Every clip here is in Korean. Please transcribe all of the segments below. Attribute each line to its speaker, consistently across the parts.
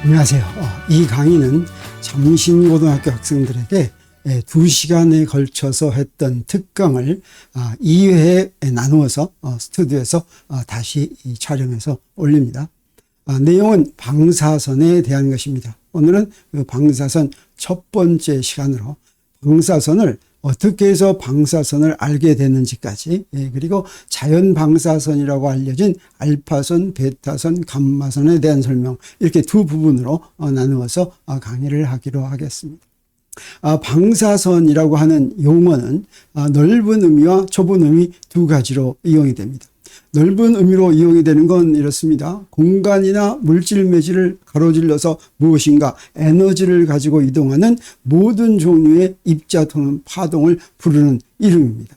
Speaker 1: 안녕하세요. 이 강의는 잠신고등학교 학생들에게 2시간에 걸쳐서 했던 특강을 2회에 나누어서 스튜디오에서 다시 촬영해서 올립니다. 내용은 방사선에 대한 것입니다. 오늘은 그 방사선 첫 번째 시간으로 방사선을 어떻게 해서 방사선을 알게 됐는지까지, 그리고 자연 방사선이라고 알려진 알파선, 베타선, 감마선에 대한 설명, 이렇게 두 부분으로 나누어서 강의를 하기로 하겠습니다. 방사선이라고 하는 용어는 넓은 의미와 좁은 의미 두 가지로 이용이 됩니다. 넓은 의미로 이용이 되는 건 이렇습니다. 공간이나 물질 매질을 가로질러서 무엇인가 에너지를 가지고 이동하는 모든 종류의 입자 또는 파동을 부르는 이름입니다.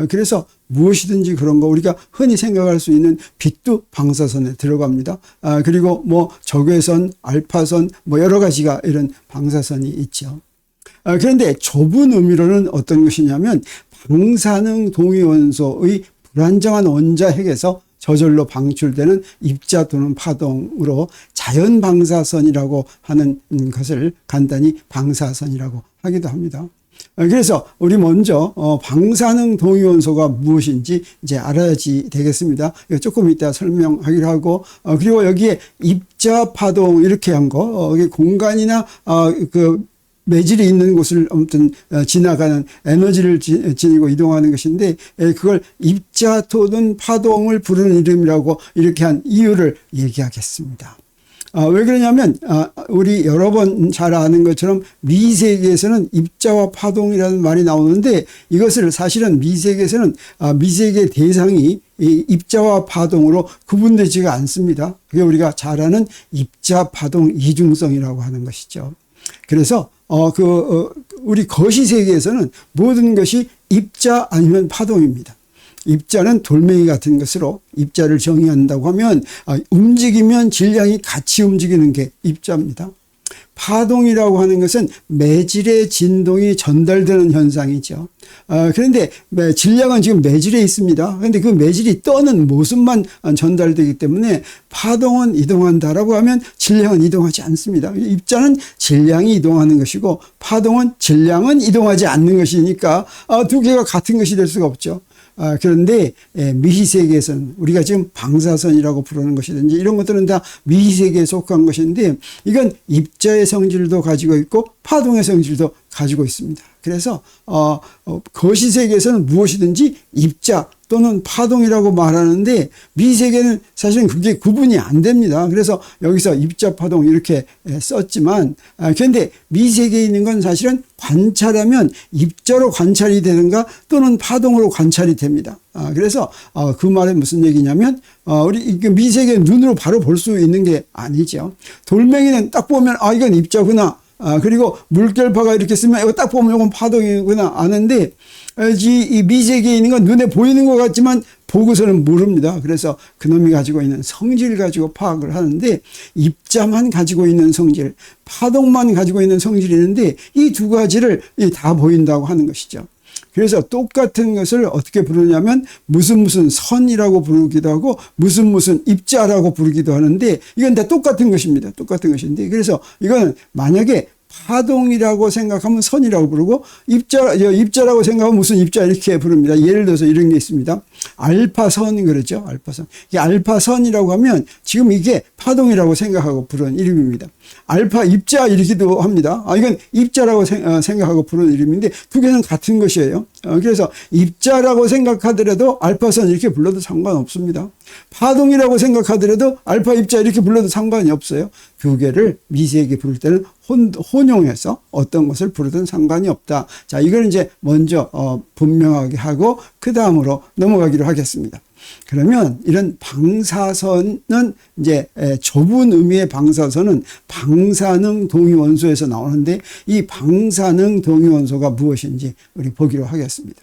Speaker 1: 그래서 무엇이든지 그런 거 우리가 흔히 생각할 수 있는 빛도 방사선에 들어갑니다. 그리고 적외선, 알파선 여러 가지가 이런 방사선이 있죠. 그런데 좁은 의미로는 어떤 것이냐면 방사능 동위원소의 불안정한 원자핵에서 저절로 방출되는 입자 또는 파동으로 자연 방사선이라고 하는 것을 간단히 방사선이라고 하기도 합니다. 그래서 우리 먼저 방사능 동위원소가 무엇인지 이제 알아야지 되겠습니다. 조금 이따 설명하기로 하고, 그리고 여기에 입자 파동 이렇게 한 거, 공간이나 매질이 있는 곳을 아무튼 지나가는 에너지를 지니고 이동하는 것인데, 그걸 입자 또는 파동을 부르는 이름이라고 이렇게 한 이유를 얘기하겠습니다. 왜 그러냐면 우리 여러 번 잘 아는 것처럼 미세계에서는 입자와 파동이라는 말이 나오는데, 이것을 사실은 미세계에서는 미세계 대상이 이 입자와 파동으로 구분되지가 않습니다. 그게 우리가 잘 아는 입자 파동 이중성이라고 하는 것이죠. 그래서 우리 거시 세계에서는 모든 것이 입자 아니면 파동입니다. 입자는 돌멩이 같은 것으로 입자를 정의한다고 하면 움직이면 질량이 같이 움직이는 게 입자입니다. 파동이라고 하는 것은 매질의 진동이 전달되는 현상이죠. 그런데 질량은 지금 매질에 있습니다. 그런데 그 매질이 떠는 모습만 전달되기 때문에 파동은 이동한다라고 하면 질량은 이동하지 않습니다. 입자는 질량이 이동하는 것이고 파동은 질량은 이동하지 않는 것이니까 두 개가 같은 것이 될 수가 없죠. 그런데 미세계에서는 우리가 지금 방사선이라고 부르는 것이든지 이런 것들은 다 미세계에 속한 것인데, 이건 입자의 성질도 가지고 있고 파동의 성질도 가지고 있습니다. 그래서 거시세계에서는 무엇이든지 입자 또는 파동이라고 말하는데, 미세계는 사실은 그게 구분이 안 됩니다. 그래서 여기서 입자 파동 이렇게 썼지만, 그런데 미세계에 있는 건 사실은 관찰하면 입자로 관찰이 되는가 또는 파동으로 관찰이 됩니다. 그래서 그 말은 무슨 얘기냐면, 우리 미세계 눈으로 바로 볼 수 있는 게 아니죠. 돌멩이는 딱 보면 이건 입자구나. 그리고 물결파가 이렇게 쓰면 이거 딱 보면 이건 파동이구나 아는데, 이 미세계에 있는 건 눈에 보이는 것 같지만 보고서는 모릅니다. 그래서 그놈이 가지고 있는 성질을 가지고 파악을 하는데, 입자만 가지고 있는 성질, 파동만 가지고 있는 성질이 있는데 이 두 가지를 다 보인다고 하는 것이죠. 그래서 똑같은 것을 어떻게 부르냐면 무슨 선이라고 부르기도 하고 무슨 입자라고 부르기도 하는데, 이건 다 똑같은 것입니다. 똑같은 것인데, 그래서 이거는 만약에 파동이라고 생각하면 선이라고 부르고 입자라고 생각하면 무슨 입자 이렇게 부릅니다. 예를 들어서 이런 게 있습니다. 알파선이 그러죠. 알파선. 이 알파선이라고 하면 지금 이게 파동이라고 생각하고 부르는 이름입니다. 알파 입자 이렇게도 합니다. 이건 입자라고 생각하고 부르는 이름인데 두 개는 같은 것이에요. 그래서 입자라고 생각하더라도 알파선 이렇게 불러도 상관없습니다. 파동이라고 생각하더라도 알파 입자 이렇게 불러도 상관이 없어요. 두 개를 미세하게 부를 때는 혼용해서 어떤 것을 부르든 상관이 없다. 자, 이걸 이제 먼저 분명하게 하고 그 다음으로 넘어가기로 하겠습니다. 그러면 이런 방사선은 이제 좁은 의미의 방사선은 방사능 동위원소에서 나오는데, 이 방사능 동위원소가 무엇인지 우리 보기로 하겠습니다.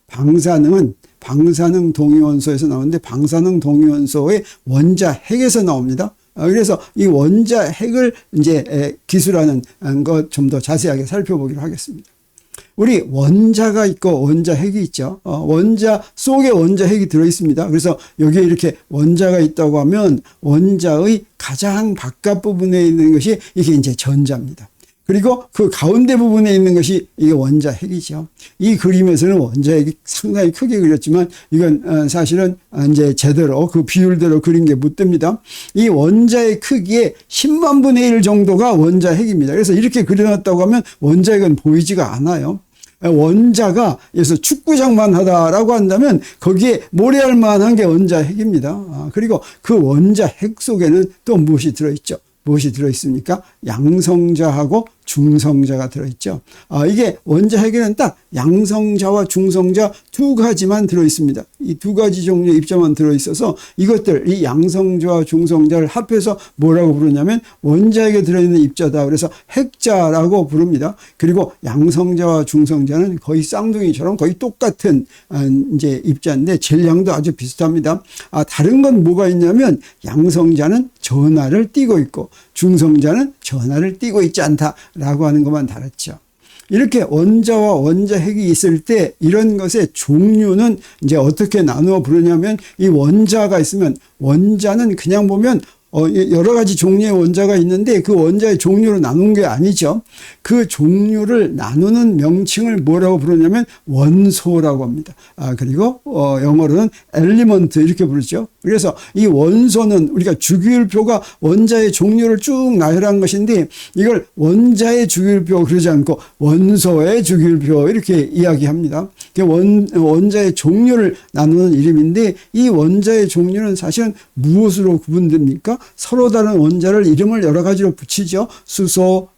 Speaker 1: 방사능은 방사능 동위원소에서 나오는데, 방사능 동위원소의 원자핵에서 나옵니다. 그래서 이 원자핵을 이제 기술하는 것 좀 더 자세하게 살펴보기로 하겠습니다. 우리 원자가 있고 원자핵이 있죠. 원자 속에 원자핵이 들어있습니다. 그래서 여기에 이렇게 원자가 있다고 하면 원자의 가장 바깥 부분에 있는 것이 이게 이제 전자입니다. 그리고 그 가운데 부분에 있는 것이 이게 원자핵이죠. 이 그림에서는 원자핵이 상당히 크게 그렸지만 이건 사실은 이제 제대로 그 비율대로 그린 게 못 됩니다. 이 원자의 크기의 10만 분의 1 정도가 원자핵입니다. 그래서 이렇게 그려놨다고 하면 원자핵은 보이지가 않아요. 원자가 그래서 축구장만 하다라고 한다면 거기에 모래알 만한 게 원자핵입니다. 그리고 그 원자핵 속에는 또 무엇이 들어있죠? 무엇이 들어있습니까? 양성자하고 중성자가 들어있죠. 이게 원자핵에는 딱 양성자와 중성자 두 가지만 들어있습니다. 이 두 가지 종류의 입자만 들어있어서 이것들, 이 양성자와 중성자를 합해서 뭐라고 부르냐면 원자핵에 들어있는 입자다. 그래서 핵자라고 부릅니다. 그리고 양성자와 중성자는 거의 쌍둥이처럼 거의 똑같은 이제 입자인데 질량도 아주 비슷합니다. 다른 건 뭐가 있냐면 양성자는 전하를 띠고 있고 중성자는 전하를 띠고 있지 않다라고 하는 것만 다르죠. 이렇게 원자와 원자핵이 있을 때 이런 것의 종류는 이제 어떻게 나누어 부르냐면 이 원자가 있으면 원자는 그냥 보면 여러 가지 종류의 원자가 있는데 그 원자의 종류로 나눈 게 아니죠. 그 종류를 나누는 명칭을 뭐라고 부르냐면 원소라고 합니다. 그리고 영어로는 엘리먼트 이렇게 부르죠. 그래서 이 원소는 우리가 주기율표가 원자의 종류를 쭉 나열한 것인데 이걸 원자의 주기율표 그러지 않고 원소의 주기율표 이렇게 이야기합니다. 원자의 종류를 나누는 이름인데 이 원자의 종류는 사실은 무엇으로 구분됩니까? 서로 다른 원자를 이름을 여러 가지로 붙이죠. 수소,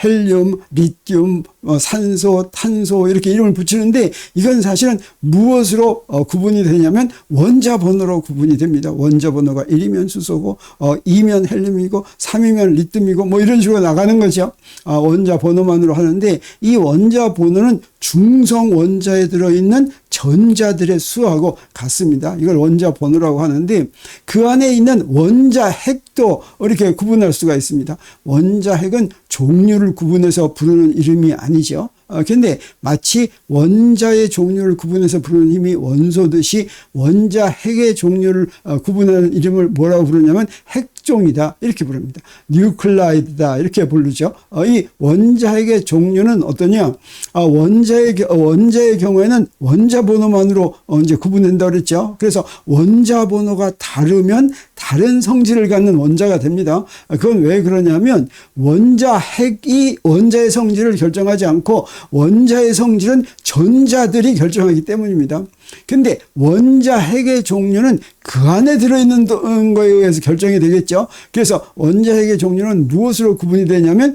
Speaker 1: 헬륨, 리튬, 산소, 탄소 이렇게 이름을 붙이는데 이건 사실은 무엇으로 구분이 되냐면 원자 번호로 구분이 됩니다. 원자 번호가 1이면 수소고 2면 헬륨이고 3이면 리튬이고 뭐 이런 식으로 나가는 거죠. 원자 번호만으로 하는데 이 원자 번호는 중성 원자에 들어있는 전자들의 수하고 같습니다. 이걸 원자 번호라고 하는데 그 안에 있는 원자 핵도 이렇게 구분할 수가 있습니다. 원자 핵은 종류를 구분해서 부르는 이름이 아니죠. 근데 마치 원자의 종류를 구분해서 부르는 힘이 원소듯이 원자 핵의 종류를 구분하는 이름을 뭐라고 부르냐면 핵종이다 이렇게 부릅니다. 뉴클라이드다 이렇게 부르죠. 이 원자 핵의 종류는 어떠냐? 원자의 경우에는 원자 번호만으로 이제 구분된다 그랬죠. 그래서 원자 번호가 다르면 다른 성질을 갖는 원자가 됩니다. 그건 왜 그러냐면 원자 핵이 원자의 성질을 결정하지 않고 원자의 성질은 전자들이 결정하기 때문입니다. 근데 원자 핵의 종류는 그 안에 들어있는 거에 의해서 결정이 되겠죠. 그래서 원자 핵의 종류는 무엇으로 구분이 되냐면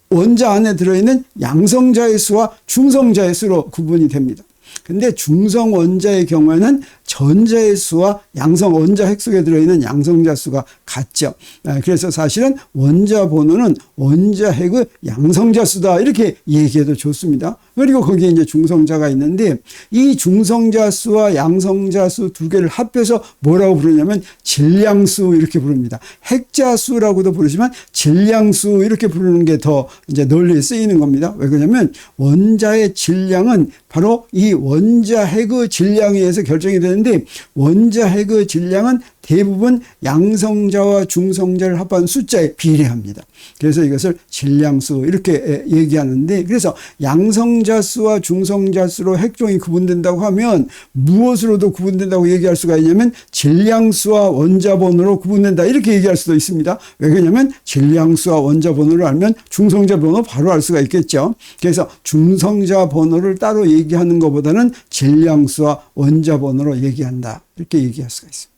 Speaker 1: 원자 안에 들어있는 양성자의 수와 중성자의 수로 구분이 됩니다. 근데 중성 원자의 경우에는 전자의 수와 양성 원자 핵 속에 들어있는 양성자 수가 같죠. 그래서 사실은 원자 번호는 원자 핵의 양성자 수다 이렇게 얘기해도 좋습니다. 그리고 거기에 이제 중성자가 있는데 이 중성자 수와 양성자 수 두 개를 합해서 뭐라고 부르냐면 질량수 이렇게 부릅니다. 핵자 수라고도 부르지만 질량수 이렇게 부르는 게 더 이제 널리 쓰이는 겁니다. 왜 그러냐면 원자의 질량은 바로 이 원자 핵의 질량에 의해서 결정이 되는데 원자 핵의 질량은 대부분 양성자와 중성자를 합한 숫자에 비례합니다. 그래서 이것을 질량수 이렇게 얘기하는데 그래서 양성자 수와 중성자 수로 핵종이 구분된다고 하면 무엇으로도 구분된다고 얘기할 수가 있냐면 질량수와 원자 번호로 구분된다 이렇게 얘기할 수도 있습니다. 왜 그러냐면 질량수와 원자 번호를 알면 중성자 번호 바로 알 수가 있겠죠. 그래서 중성자 번호를 따로 얘기하는 것보다는 질량수와 원자 번호로 얘기한다 이렇게 얘기할 수가 있습니다.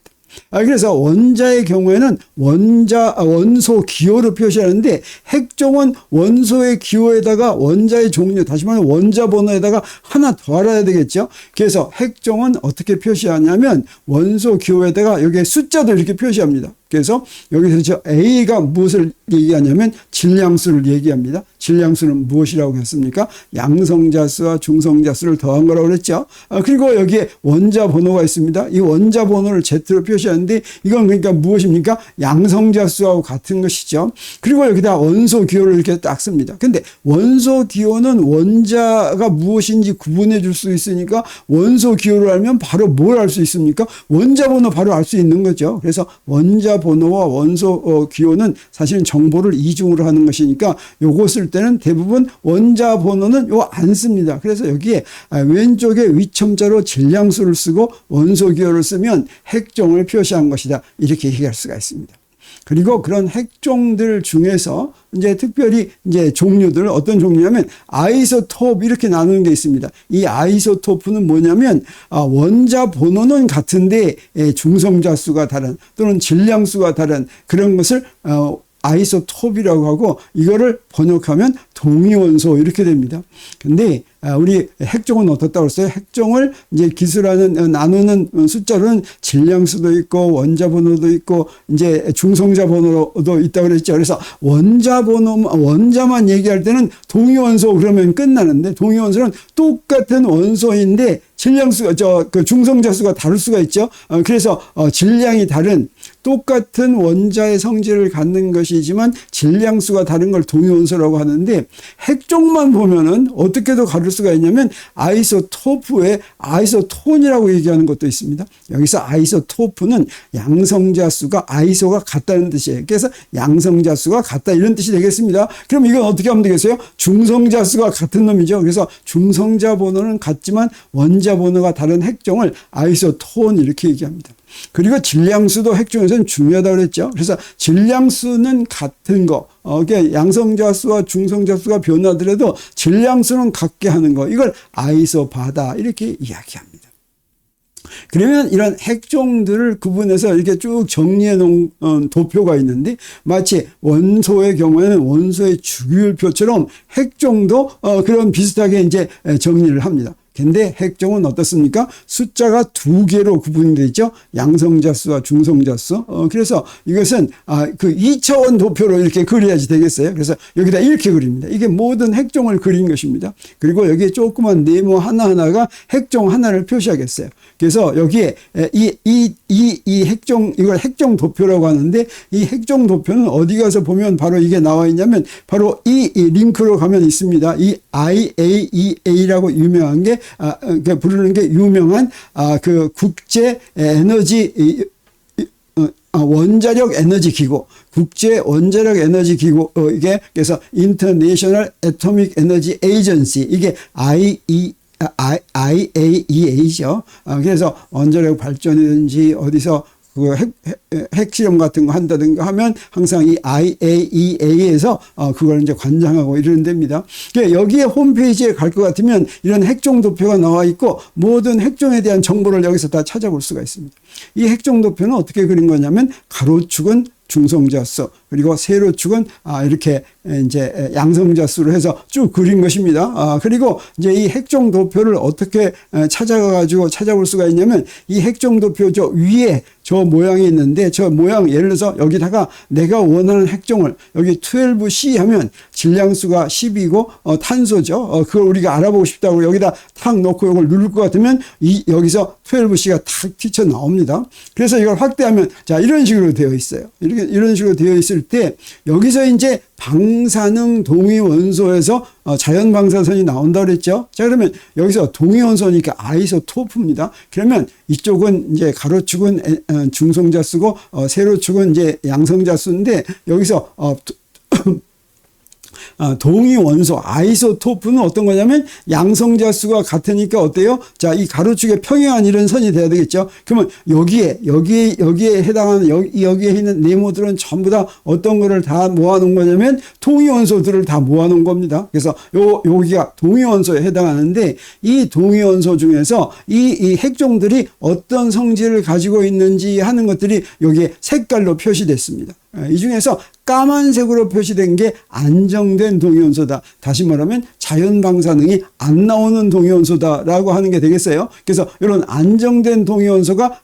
Speaker 1: 그래서 원자의 경우에는 원소 기호로 표시하는데 핵종은 원소의 기호에다가 원자의 종류, 다시 말하면 원자 번호에다가 하나 더 알아야 되겠죠. 그래서 핵종은 어떻게 표시하냐면 원소 기호에다가 여기에 숫자도 이렇게 표시합니다. 그래서 여기서 저 A가 무엇을 얘기하냐면 질량수를 얘기합니다. 질량수는 무엇이라고 했습니까? 양성자수와 중성자수를 더한 거라고 그랬죠. 그리고 여기에 원자 번호가 있습니다. 이 원자 번호를 Z로 표시하는데 이건 그러니까 무엇입니까? 양성자수하고 같은 것이죠. 그리고 여기다 원소 기호를 이렇게 딱 씁니다. 근데 원소 기호는 원자가 무엇인지 구분해 줄 수 있으니까 원소 기호를 알면 바로 뭘 알 수 있습니까? 원자 번호 바로 알 수 있는 거죠. 그래서 원자 번호와 원소 기호는 사실은 정보를 이중으로 하는 것이니까 요거 쓸 때는 대부분 원자 번호는 요 안 씁니다. 그래서 여기에 왼쪽에 위첨자로 질량수를 쓰고 원소 기호를 쓰면 핵종을 표시한 것이다. 이렇게 얘기할 수가 있습니다. 그리고 그런 핵종들 중에서 이제 특별히 이제 종류들 어떤 종류냐면 아이소톱 이렇게 나누는 게 있습니다. 이 아이소토프는 뭐냐면 원자 번호는 같은데 중성자 수가 다른 또는 질량수가 다른 그런 것을 아이소톱이라고 하고 이거를 번역하면 동위원소 이렇게 됩니다. 근데 우리 핵종은 어떻다고 했어요? 핵종을 이제 기술하는 나누는 숫자로는 질량수도 있고 원자 번호도 있고 이제 중성자 번호도 있다고 그랬죠. 그래서 원자만 얘기할 때는 동위원소 그러면 끝나는데 동위원소는 똑같은 원소인데 질량수가 그 중성자수가 다를 수가 있죠. 그래서 질량이 다른 똑같은 원자의 성질을 갖는 것이지만 질량수가 다른 걸 동위원소라고 하는데 핵종만 보면은 어떻게도 가를 수가 있냐면 아이소토프에 아이소톤이라고 얘기하는 것도 있습니다. 여기서 아이소토프는 양성자수가 아이소가 같다는 뜻이에요. 그래서 양성자수가 같다 이런 뜻이 되겠습니다. 그럼 이건 어떻게 하면 되겠어요? 중성자수가 같은 놈이죠. 그래서 중성자 번호는 같지만 원자 번호가 다른 핵종을 아이소톤 이렇게 얘기합니다. 그리고 질량수도 핵종에서는 중요하다고 그랬죠. 그래서 질량수는 같은 거, 양성자수와 중성자수가 변하더라도 질량수는 같게 하는 거, 이걸 아이소바다 이렇게 이야기합니다. 그러면 이런 핵종들을 구분해서 이렇게 쭉 정리해 놓은 도표가 있는데 마치 원소의 경우에는 원소의 주기율표처럼 핵종도 그런 비슷하게 이제 정리를 합니다. 근데 핵종은 어떻습니까? 숫자가 2개로 구분되어 있죠. 양성자수와 중성자수. 그래서 이것은 그 2차원 도표로 이렇게 그려야지 되겠어요. 그래서 여기다 이렇게 그립니다. 이게 모든 핵종을 그린 것입니다. 그리고 여기에 조그만 네모 하나하나가 핵종 하나를 표시하겠어요. 그래서 여기에 이 핵종, 이걸 핵종 도표라고 하는데 이 핵종 도표는 어디 가서 보면 바로 이게 나와 있냐면 바로 이 링크로 가면 있습니다. 이 IAEA라고 유명한 게 부르는 게 유명한 그 국제 에너지 원자력 에너지 기구, 국제 원자력 에너지 기구 이게 그래서 International Atomic Energy Agency 이게 IAEA죠. 그래서 원자력 발전이든지 어디서 그 핵실험 같은 거 한다든가 하면 항상 이 IAEA에서 그걸 이제 관장하고 이러는 데입니다. 여기에 홈페이지에 갈 것 같으면 이런 핵종 도표가 나와 있고 모든 핵종에 대한 정보를 여기서 다 찾아볼 수가 있습니다. 이 핵종 도표는 어떻게 그린 거냐면 가로축은 중성자수 그리고 세로축은 이렇게 이제 양성자수로 해서 쭉 그린 것입니다. 그리고 이제 이 핵종 도표를 어떻게 찾아볼 수가 있냐면 이 핵종 도표 저 위에 저 모양이 있는데 저 모양 예를 들어서 여기다가 내가 원하는 핵종을 여기 12C 하면 질량수가 10이고 탄소죠. 그걸 우리가 알아보고 싶다고 여기다 탁 놓고 이걸 누를 것 같으면 여기서 12C가 탁 튀쳐나옵니다. 그래서 이걸 확대하면 자 이런 식으로 되어 있어요. 이런 식으로 되어 있을 때 여기서 이제 방사능 동위원소에서 자연 방사선이 나온다 그랬죠. 자 그러면 여기서 동위원소니까 아이소토프입니다. 그러면 이쪽은 이제 가로축은 중성자수고 세로축은 이제 양성자수인데 여기서 동위원소 아이소토프는 어떤 거냐면 양성자수가 같으니까 어때요? 자, 이 가로축에 평행한 이런 선이 돼야 되겠죠. 그러면 여기에 해당하는 여기에 있는 네모들은 전부 다 어떤 거를 다 모아놓은 거냐면 동위원소들을 다 모아놓은 겁니다. 그래서 여기가 동위원소에 해당하는데 이 동위원소 중에서 이 핵종들이 어떤 성질을 가지고 있는지 하는 것들이 여기에 색깔로 표시됐습니다. 이 중에서 까만색으로 표시된 게 안정된 동위원소다. 다시 말하면 자연 방사능이 안 나오는 동위원소다라고 하는 게 되겠어요. 그래서 이런 안정된 동위원소가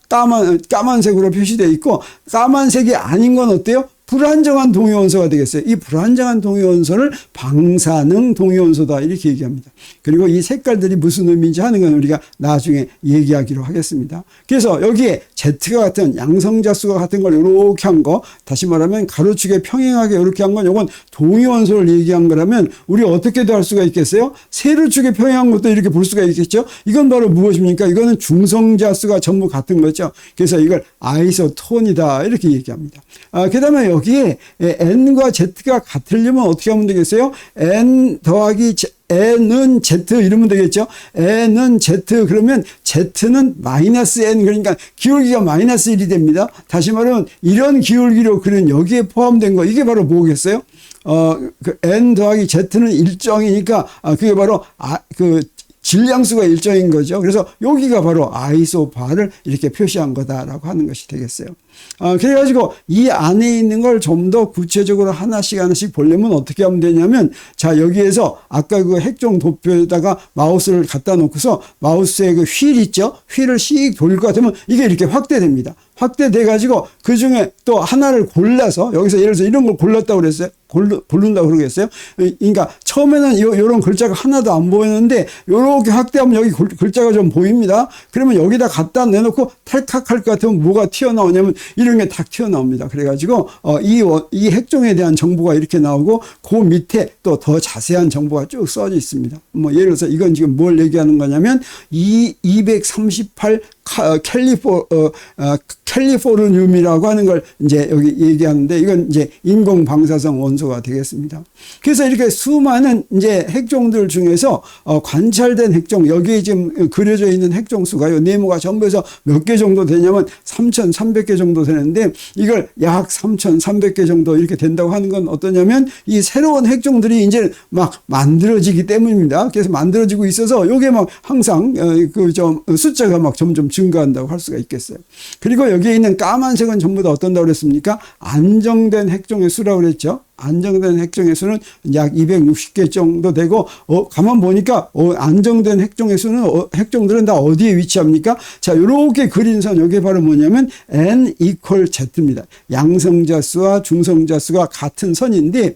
Speaker 1: 까만색으로 표시되어 있고 까만색이 아닌 건 어때요? 불안정한 동위원소가 되겠어요. 이 불안정한 동위원소를 방사능 동위원소다 이렇게 얘기합니다. 그리고 이 색깔들이 무슨 의미인지 하는 건 우리가 나중에 얘기하기로 하겠습니다. 그래서 여기에 Z가 같은 양성자수가 같은 걸 이렇게 한 거, 다시 말하면 가로축에 평행하게 이렇게 한 건 이건 동위원소를 얘기한 거라면 우리 어떻게도 할 수가 있겠어요? 세로축에 평행한 것도 이렇게 볼 수가 있겠죠? 이건 바로 무엇입니까? 이거는 중성자수가 전부 같은 거죠. 그래서 이걸 아이소톤이다 이렇게 얘기합니다. 그 다음에 여기에 N과 Z가 같으려면 어떻게 하면 되겠어요? N 더하기 N은 Z 이러면 되겠죠. N은 Z 그러면 Z는 마이너스 N 그러니까 기울기가 마이너스 1이 됩니다. 다시 말하면 이런 기울기로 그린 여기에 포함된 거 이게 바로 뭐겠어요? 그 N 더하기 Z는 일정이니까 그게 바로 질량수가 일정인 거죠. 그래서 여기가 바로 아이소바를 이렇게 표시한 거다라고 하는 것이 되겠어요. 그래가지고 이 안에 있는 걸 좀 더 구체적으로 하나씩 보려면 어떻게 하면 되냐면, 자, 여기에서 아까 그 핵종 도표에다가 마우스를 갖다 놓고서 마우스에 그 휠 있죠? 휠을 씩 돌릴 것 같으면 이게 이렇게 확대됩니다. 확대돼가지고 그 중에 또 하나를 골라서 여기서 예를 들어서 이런 걸 골랐다고 그랬어요. 고른다고 그러겠어요? 그러니까 처음에는 이런 글자가 하나도 안 보이는데 이렇게 확대하면 여기 글자가 좀 보입니다. 그러면 여기다 갖다 내놓고 탈칵할 것 같으면 뭐가 튀어나오냐면 이런 게 탁 튀어나옵니다. 그래가지고 이 핵종에 대한 정보가 이렇게 나오고 그 밑에 또 더 자세한 정보가 쭉 써져 있습니다. 뭐 예를 들어서 이건 지금 뭘 얘기하는 거냐면 238 캘리포르늄이라고 하는 걸 이제 여기 얘기하는데 이건 이제 인공 방사성 원소가 되겠습니다. 그래서 이렇게 수많은 이제 핵종들 중에서 관찰된 핵종, 여기에 지금 그려져 있는 핵종 수가요, 네모가 전부 해서 몇 개 정도 되냐면 3,300개 정도 되는데 이걸 약 3,300개 정도 이렇게 된다고 하는 건 어떠냐면 이 새로운 핵종들이 이제 막 만들어지기 때문입니다. 그래서 만들어지고 있어서 요게 막 항상 숫자가 막 점점 증가한다고 할 수가 있겠어요. 그리고 여기에 있는 까만색은 전부 다 어떤다고 그랬습니까? 안정된 핵종의 수라고 그랬죠. 안정된 핵종의 수는 약 260개 정도 되고, 가만 보니까, 안정된 핵종의 수는, 핵종들은 다 어디에 위치합니까? 자, 요렇게 그린 선, 요게 바로 뭐냐면, N equal Z입니다. 양성자 수와 중성자 수가 같은 선인데,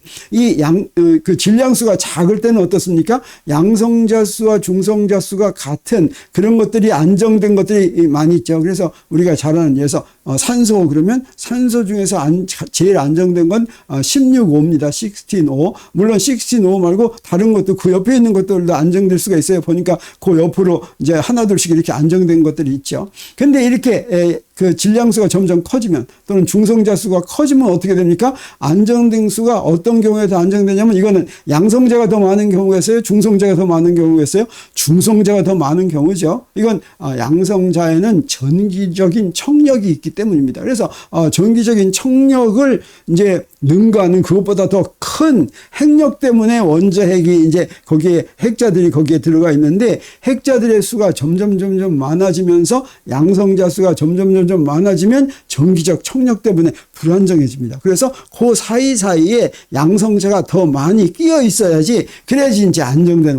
Speaker 1: 그 질량수가 작을 때는 어떻습니까? 양성자 수와 중성자 수가 같은 그런 것들이 안정된 것들이 많이 있죠. 그래서 우리가 잘 아는 예에서 산소 그러면 산소 중에서 제일 안정된 건 16O입니다. 16O. 물론 16O 말고 다른 것도 그 옆에 있는 것들도 안정될 수가 있어요. 보니까 그 옆으로 이제 하나둘씩 이렇게 안정된 것들이 있죠. 근데 이렇게 그 질량수가 점점 커지면 또는 중성자 수가 커지면 어떻게 됩니까? 안정된 수가 어떤 경우에 더 안정되냐면 이거는 양성자가 더 많은 경우겠어요? 중성자가 더 많은 경우겠어요? 중성자가 더 많은 경우죠. 이건 양성자에는 전기적인 청력이 있기 때문입니다. 그래서 전기적인 청력을 이제 능가하는 그것보다 더 큰 핵력 때문에 원자핵이 이제 거기에 핵자들이 거기에 들어가 있는데 핵자들의 수가 점점 많아지면서 양성자 수가 점점 많아지면 전기적 청력 때문에 불안정해집니다. 그래서 그 사이사이에 양성자가 더 많이 끼어 있어야지 그래야지 이제 안정된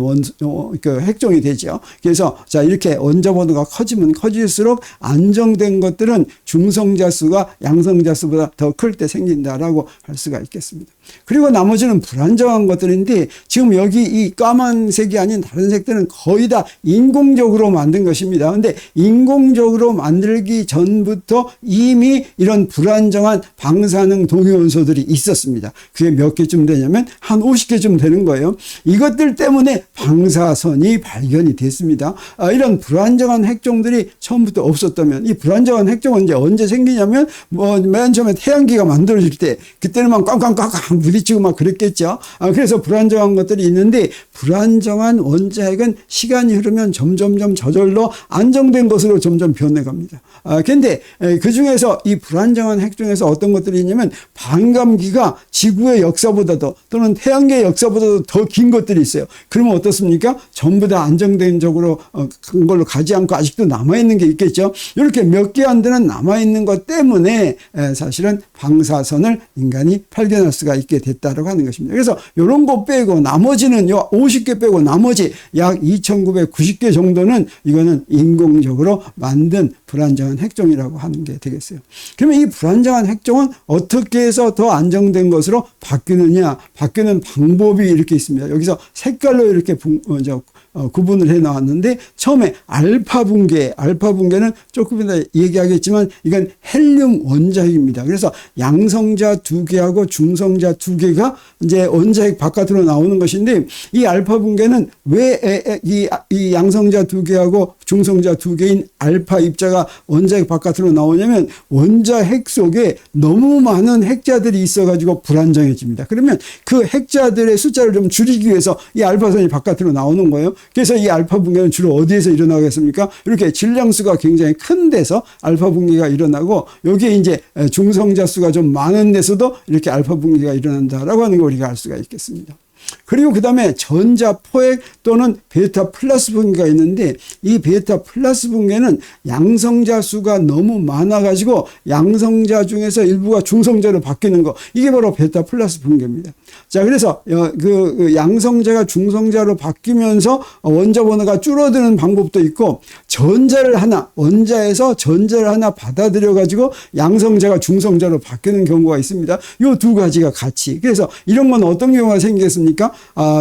Speaker 1: 그 핵종이 되죠. 그래서 자, 이렇게 원자번호가 커지면 커질수록 안정된 것들은 중성자 수가 양성자 수보다 더 클 때 생긴다라고 할 수가 있겠습니다. 그리고 나머지는 불안정한 것들인데 지금 여기 이 까만색이 아닌 다른 색들은 거의 다 인공적으로 만든 것입니다. 근데 인공적으로 만들기 전부터 이미 이런 불안정한 방사능 동위원소들이 있었습니다. 그게 몇 개쯤 되냐면 한 50개쯤 되는 거예요. 이것들 때문에 방사선이 발견이 됐습니다. 이런 불안정한 핵종들이 처음부터 없었다면 이 불안정한 핵종은 이제 언제 생기냐면 맨 처음에 태양계가 만들어질 때 그때는 막 꽝꽝꽝꽝 부딪히고 막 그랬겠죠. 그래서 불안정한 것들이 있는데 불안정한 원자핵은 시간이 흐르면 점점점 저절로 안정된 것으로 점점 변해갑니다. 근데 그 중에서 이 불안정한 핵 중에서 어떤 것들이 있냐면 반감기가 지구의 역사보다도 또는 태양계의 역사보다도 더 긴 것들이 있어요. 그러면 어떻습니까? 전부 다 안정된 적으로 큰 걸로 가지 않고 아직도 남아있는 게 있겠죠. 이렇게 몇 개 안 되는 남아있는 것 때문에 사실은 방사선을 인간이 간단히 발견할 수가 있게 됐다라고 하는 것입니다. 그래서 이런 거 빼고 나머지는 요 50개 빼고 나머지 약 2,990개 정도는 이거는 인공적으로 만든 불안정한 핵종이라고 하는 게 되겠어요. 그러면 이 불안정한 핵종은 어떻게 해서 더 안정된 것으로 바뀌느냐? 바뀌는 방법이 이렇게 있습니다. 여기서 색깔로 이렇게 구분을 해 나왔는데, 처음에 알파 붕괴는 조금 이따 얘기하겠지만 이건 헬륨 원자핵입니다. 그래서 양성자 2개하고 중성자 2개가 이제 원자핵 바깥으로 나오는 것인데, 이 알파 붕괴는 왜 이 양성자 2개하고 중성자 2개인 알파 입자가 원자핵 바깥으로 나오냐면, 원자핵 속에 너무 많은 핵자들이 있어가지고 불안정해집니다. 그러면 그 핵자들의 숫자를 좀 줄이기 위해서 이 알파선이 바깥으로 나오는 거예요. 그래서 이 알파 붕괴는 주로 어디에서 일어나겠습니까? 이렇게 질량수가 굉장히 큰 데서 알파 붕괴가 일어나고, 여기에 이제 중성자 수가 좀 많은 데서도 이렇게 알파 붕괴가 일어난다라고 하는 걸 우리가 알 수가 있겠습니다. 그리고 그 다음에 전자 포획 또는 베타 플러스 붕괴가 있는데, 이 베타 플러스 붕괴는 양성자 수가 너무 많아가지고 양성자 중에서 일부가 중성자로 바뀌는 거, 이게 바로 베타 플러스 붕괴입니다. 자, 그래서 그 양성자가 중성자로 바뀌면서 원자 번호가 줄어드는 방법도 있고, 원자에서 전자를 하나 받아들여 가지고 양성자가 중성자로 바뀌는 경우가 있습니다. 이 두 가지가 같이. 그래서 이런 건 어떤 경우가 생기겠습니까?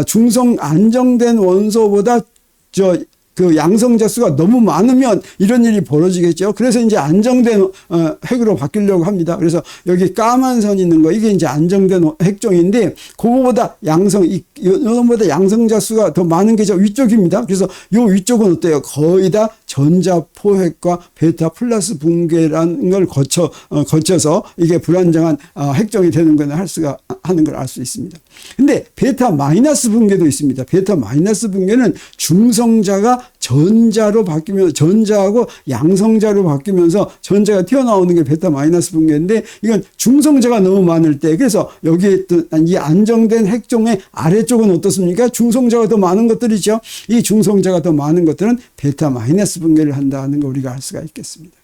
Speaker 1: 중성 안정된 원소보다 그 양성자 수가 너무 많으면 이런 일이 벌어지겠죠. 그래서 이제 안정된 핵으로 바뀌려고 합니다. 그래서 여기 까만 선 있는 거, 이게 이제 안정된 핵종인데, 그거보다 이거보다 양성자 수가 더 많은 게 저 위쪽입니다. 그래서 요 위쪽은 어때요? 거의 다 전자 포획과 베타 플러스 붕괴라는 걸 거쳐서 이게 불안정한 핵종이 되는 걸 하는 걸 알 수 있습니다. 근데 베타 마이너스 붕괴도 있습니다. 베타 마이너스 붕괴는 중성자가 전자로 바뀌면서, 전자하고 양성자로 바뀌면서 전자가 튀어나오는 게 베타 마이너스 붕괴인데, 이건 중성자가 너무 많을 때, 그래서 여기에 이 안정된 핵종의 아래쪽은 어떻습니까? 중성자가 더 많은 것들이죠. 이 중성자가 더 많은 것들은 베타 마이너스 붕괴를 한다는 거 우리가 알 수가 있겠습니다.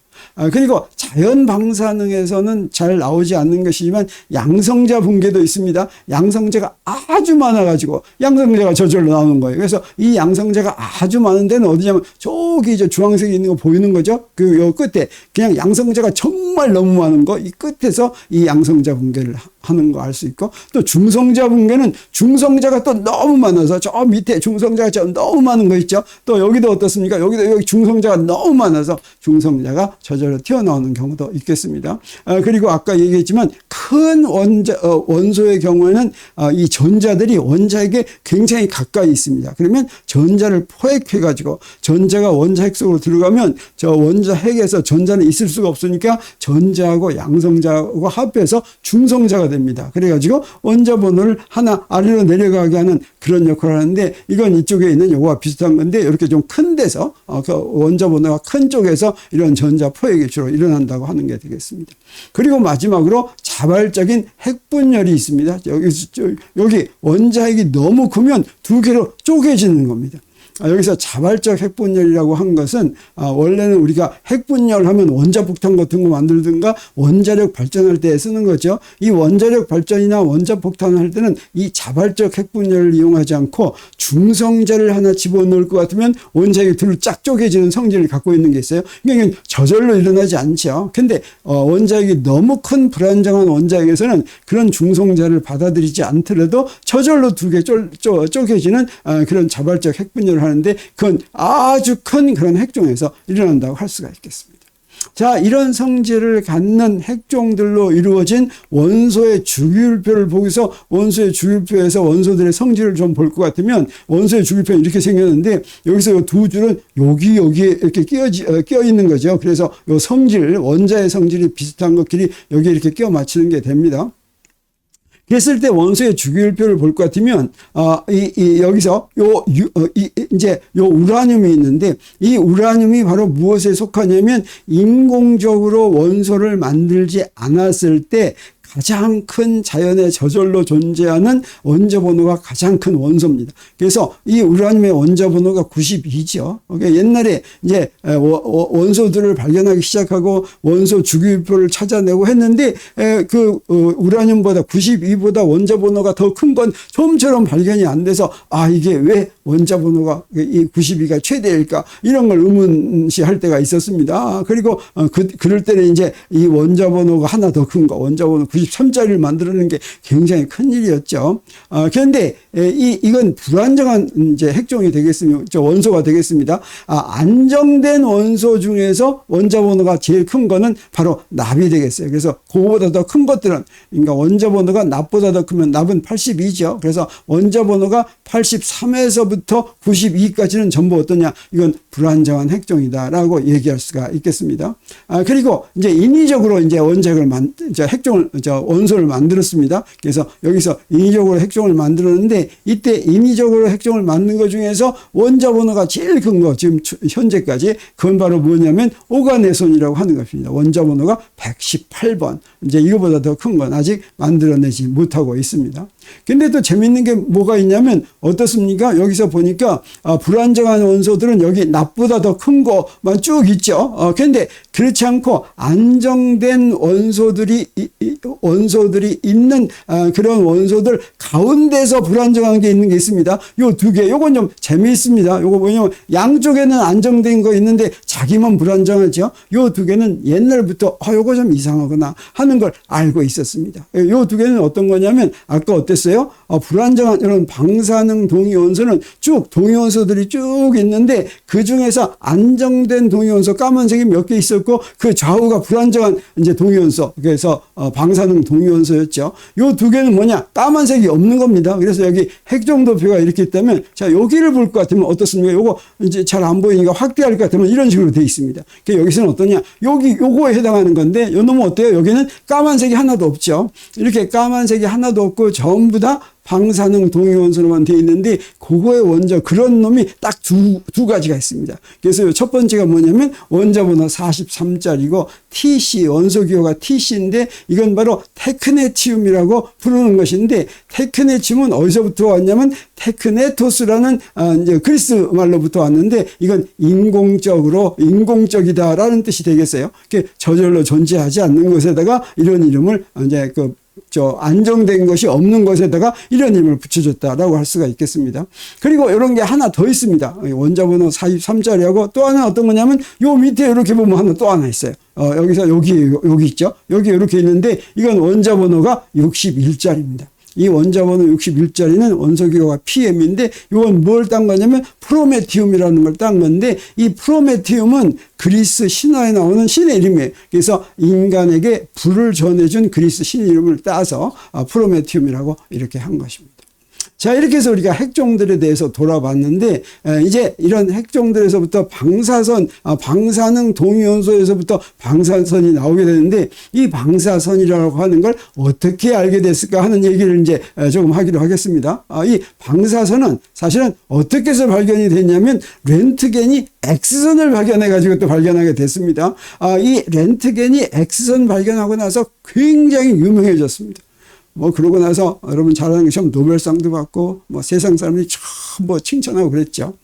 Speaker 1: 그리고 자연 방사능에서는 잘 나오지 않는 것이지만 양성자 붕괴도 있습니다. 양성자가 아주 많아가지고 양성자가 저절로 나오는 거예요. 그래서 이 양성자가 아주 많은 데는 어디냐면 저기 주황색이 있는 거 보이는 거죠. 요 끝에 그냥 양성자가 정말 너무 많은 거, 이 끝에서 이 양성자 붕괴를 하는 거 알 수 있고, 또 중성자 붕괴는 중성자가 또 너무 많아서 저 밑에 중성자가 너무 많은 거 있죠. 또 여기도 어떻습니까? 여기 중성자가 너무 많아서 중성자가 저절로 튀어나오는 경우도 있겠습니다. 그리고 아까 얘기했지만 큰 원소의 경우에는 이 전자들이 원자핵에 굉장히 가까이 있습니다. 그러면 전자를 포획해가지고 전자가 원자핵 속으로 들어가면 저 원자핵에서 전자는 있을 수가 없으니까 전자하고 양성자하고 합해서 중성자가 됩니다. 그래가지고 원자 번호를 하나 아래로 내려가게 하는 그런 역할을 하는데, 이건 이쪽에 있는 요거와 비슷한 건데, 이렇게 좀 큰 데서 그 원자 번호가 큰 쪽에서 이런 전자 포획이 주로 일어난다고 하는 게 되겠습니다. 그리고 마지막으로 자발적인 핵분열이 있습니다. 여기 원자핵이 너무 크면 두 개로 쪼개지는 겁니다. 여기서 자발적 핵분열이라고 한 것은 원래는 우리가 핵분열하면 원자폭탄 같은 거 만들든가 원자력 발전할 때 쓰는 거죠. 이 원자력 발전이나 원자폭탄을 할 때는 이 자발적 핵분열을 이용하지 않고 중성자를 하나 집어넣을 것 같으면 원자핵이 둘로 쫙 쪼개지는 성질을 갖고 있는 게 있어요. 그러니까 저절로 일어나지 않죠. 근데 원자핵이 너무 큰 불안정한 원자핵에서는 그런 중성자를 받아들이지 않더라도 저절로 두 개 쪼개지는 그런 자발적 핵분열을 하는데, 그건 아주 큰 그런 핵종에서 일어난다고 할 수가 있겠습니다. 자, 이런 성질을 갖는 핵종들로 이루어진 원소의 주기율표를 보고서 원소의 주기율표에서 원소들의 성질을 좀 볼 것 같으면, 원소의 주기율표는 이렇게 생겼는데, 여기서 이 두 줄은 여기에 이렇게 끼어 있는 거죠. 그래서 이 성질, 원자의 성질이 비슷한 것끼리 여기에 이렇게 끼워 맞추는 게 됩니다. 그랬을 때 원소의 주기율표를 볼 것 같으면, 여기서 이제 우라늄이 있는데, 이 우라늄이 바로 무엇에 속하냐면, 인공적으로 원소를 만들지 않았을 때 가장 큰 자연의 저절로 존재하는 원자 번호가 가장 큰 원소입니다. 그래서 이 우라늄의 원자 번호가 92죠. 그러니까 옛날에 이제 원소들을 발견하기 시작하고 원소 주기율표를 찾아내고 했는데 그 우라늄보다 92보다 원자 번호가 더 큰 건 좀처럼 발견이 안 돼서 이게 왜 원자 번호가 이 92가 최대일까 이런 걸 의문시할 때가 있었습니다. 그리고 그럴 때는 이제 이 원자 번호가 하나 더 큰 거 원자 번호 93짜리를 만들어내는 게 굉장히 큰 일이었죠. 그런데 이건 불안정한 이제 핵종이 되겠습니다. 원소가 되겠습니다. 안정된 원소 중에서 원자 번호가 제일 큰 거는 바로 납이 되겠어요. 그래서 그거보다 더 큰 것들은 그러니까 원자 번호가 납보다 더 크면 납은 82죠. 그래서 원자 번호가 83에서부터 92까지는 전부 어떠냐? 이건 불안정한 핵종이다라고 얘기할 수가 있겠습니다. 그리고 이제 인위적으로 이제 원소를 만들었습니다. 그래서 여기서 인위적으로 핵종을 만들었는데 이때 인위적으로 핵종을 만든 것 중에서 원자 번호가 제일 큰 거 지금 현재까지 그건 바로 뭐냐면 오가네손이라고 하는 것입니다. 원자 번호가 118번. 이제 이거보다 더 큰 건 아직 만들어내지 못하고 있습니다. 근데 또 재밌는 게 뭐가 있냐면 어떻습니까? 여기서 보니까 불안정한 원소들은 여기 납보다 더 큰 거만 쭉 있죠. 그런데 그렇지 않고 안정된 원소들이 있는 그런 원소들 가운데서 불안정한 게 있는 게 있습니다. 요 두 개, 요건 좀 재미있습니다. 요거 뭐냐면 양쪽에는 안정된 거 있는데 자기만 불안정하죠. 요 두 개는 옛날부터 요거 좀 이상하구나 하는 걸 알고 있었습니다. 요 두 개는 어떤 거냐면 아까 어땠어요? 불안정한 이런 방사능 동위원소는 쭉 동위원소들이 쭉 있는데 그 중에서 안정된 동위원소 까만색이 몇 개 있었고 그 좌우가 불안정한 이제 동위원소 그래서 방사능 동위원소였죠. 요 두 개는 뭐냐? 까만색이 없는 겁니다. 그래서 여기 핵종도표가 이렇게 있다면 자 여기를 볼 것 같으면 어떻습니까? 요거 이제 잘 안 보이니까 확대할 것 같으면 이런 식으로 되어 있습니다. 그러니까 여기서는 어떠냐? 요거에 해당하는 건데 요 놈은 어때요? 여기는 까만색이 하나도 없죠. 이렇게 까만색이 하나도 없고 전부 다 방사능 동위원소로만 되어 있는데 그거의 원자 그런 놈이 딱 두 가지가 있습니다. 그래서 첫 번째가 뭐냐면 원자 번호 43짜리고 TC 원소 기호가 TC인데 이건 바로 테크네치움이라고 부르는 것인데 테크네치움은 어디서부터 왔냐면 테크네토스라는 이제 그리스 말로부터 왔는데 이건 인공적이다라는 뜻이 되겠어요. 저절로 존재하지 않는 것에다가 이런 이름을 이제 안정된 것이 없는 것에다가 이런 이름을 붙여줬다라고 할 수가 있겠습니다. 그리고 이런 게 하나 더 있습니다. 원자 번호 43짜리하고 또 하나 어떤 거냐면 요 밑에 이렇게 보면 하나 또 하나 있어요. 여기서 여기 있죠. 여기 이렇게 있는데 이건 원자 번호가 61짜리입니다. 이 원자 번호 61짜리는 원소기호가 PM인데 이건 뭘 딴 거냐면 프로메티움이라는 걸 딴 건데 이 프로메티움은 그리스 신화에 나오는 신의 이름이에요. 그래서 인간에게 불을 전해준 그리스 신 이름을 따서 프로메티움이라고 이렇게 한 것입니다. 자, 이렇게 해서 우리가 핵종들에 대해서 돌아봤는데 이제 이런 핵종들에서부터 방사능 동위원소에서부터 방사선이 나오게 되는데 이 방사선이라고 하는 걸 어떻게 알게 됐을까 하는 얘기를 이제 조금 하기로 하겠습니다. 이 방사선은 사실은 어떻게 해서 발견이 됐냐면 렌트겐이 X선을 발견해 가지고 또 발견하게 됐습니다. 이 렌트겐이 X선 발견하고 나서 굉장히 유명해졌습니다. 그러고 나서 여러분 잘 아는 것처럼 노벨상도 받고, 세상 사람들이 전부 칭찬하고 그랬죠.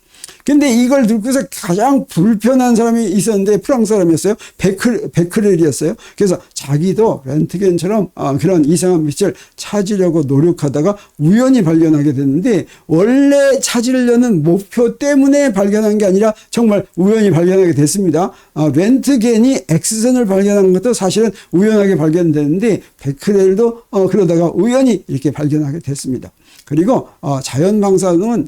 Speaker 1: 근데 이걸 듣고서 가장 불편한 사람이 있었는데 프랑스 사람이었어요. 베크렐이었어요. 그래서 자기도 렌트겐처럼 그런 이상한 빛을 찾으려고 노력하다가 우연히 발견하게 됐는데 원래 찾으려는 목표 때문에 발견한 게 아니라 정말 우연히 발견하게 됐습니다. 렌트겐이 X선을 발견한 것도 사실은 우연하게 발견됐는데 베크렐도 그러다가 우연히 이렇게 발견하게 됐습니다. 그리고 자연 방사선은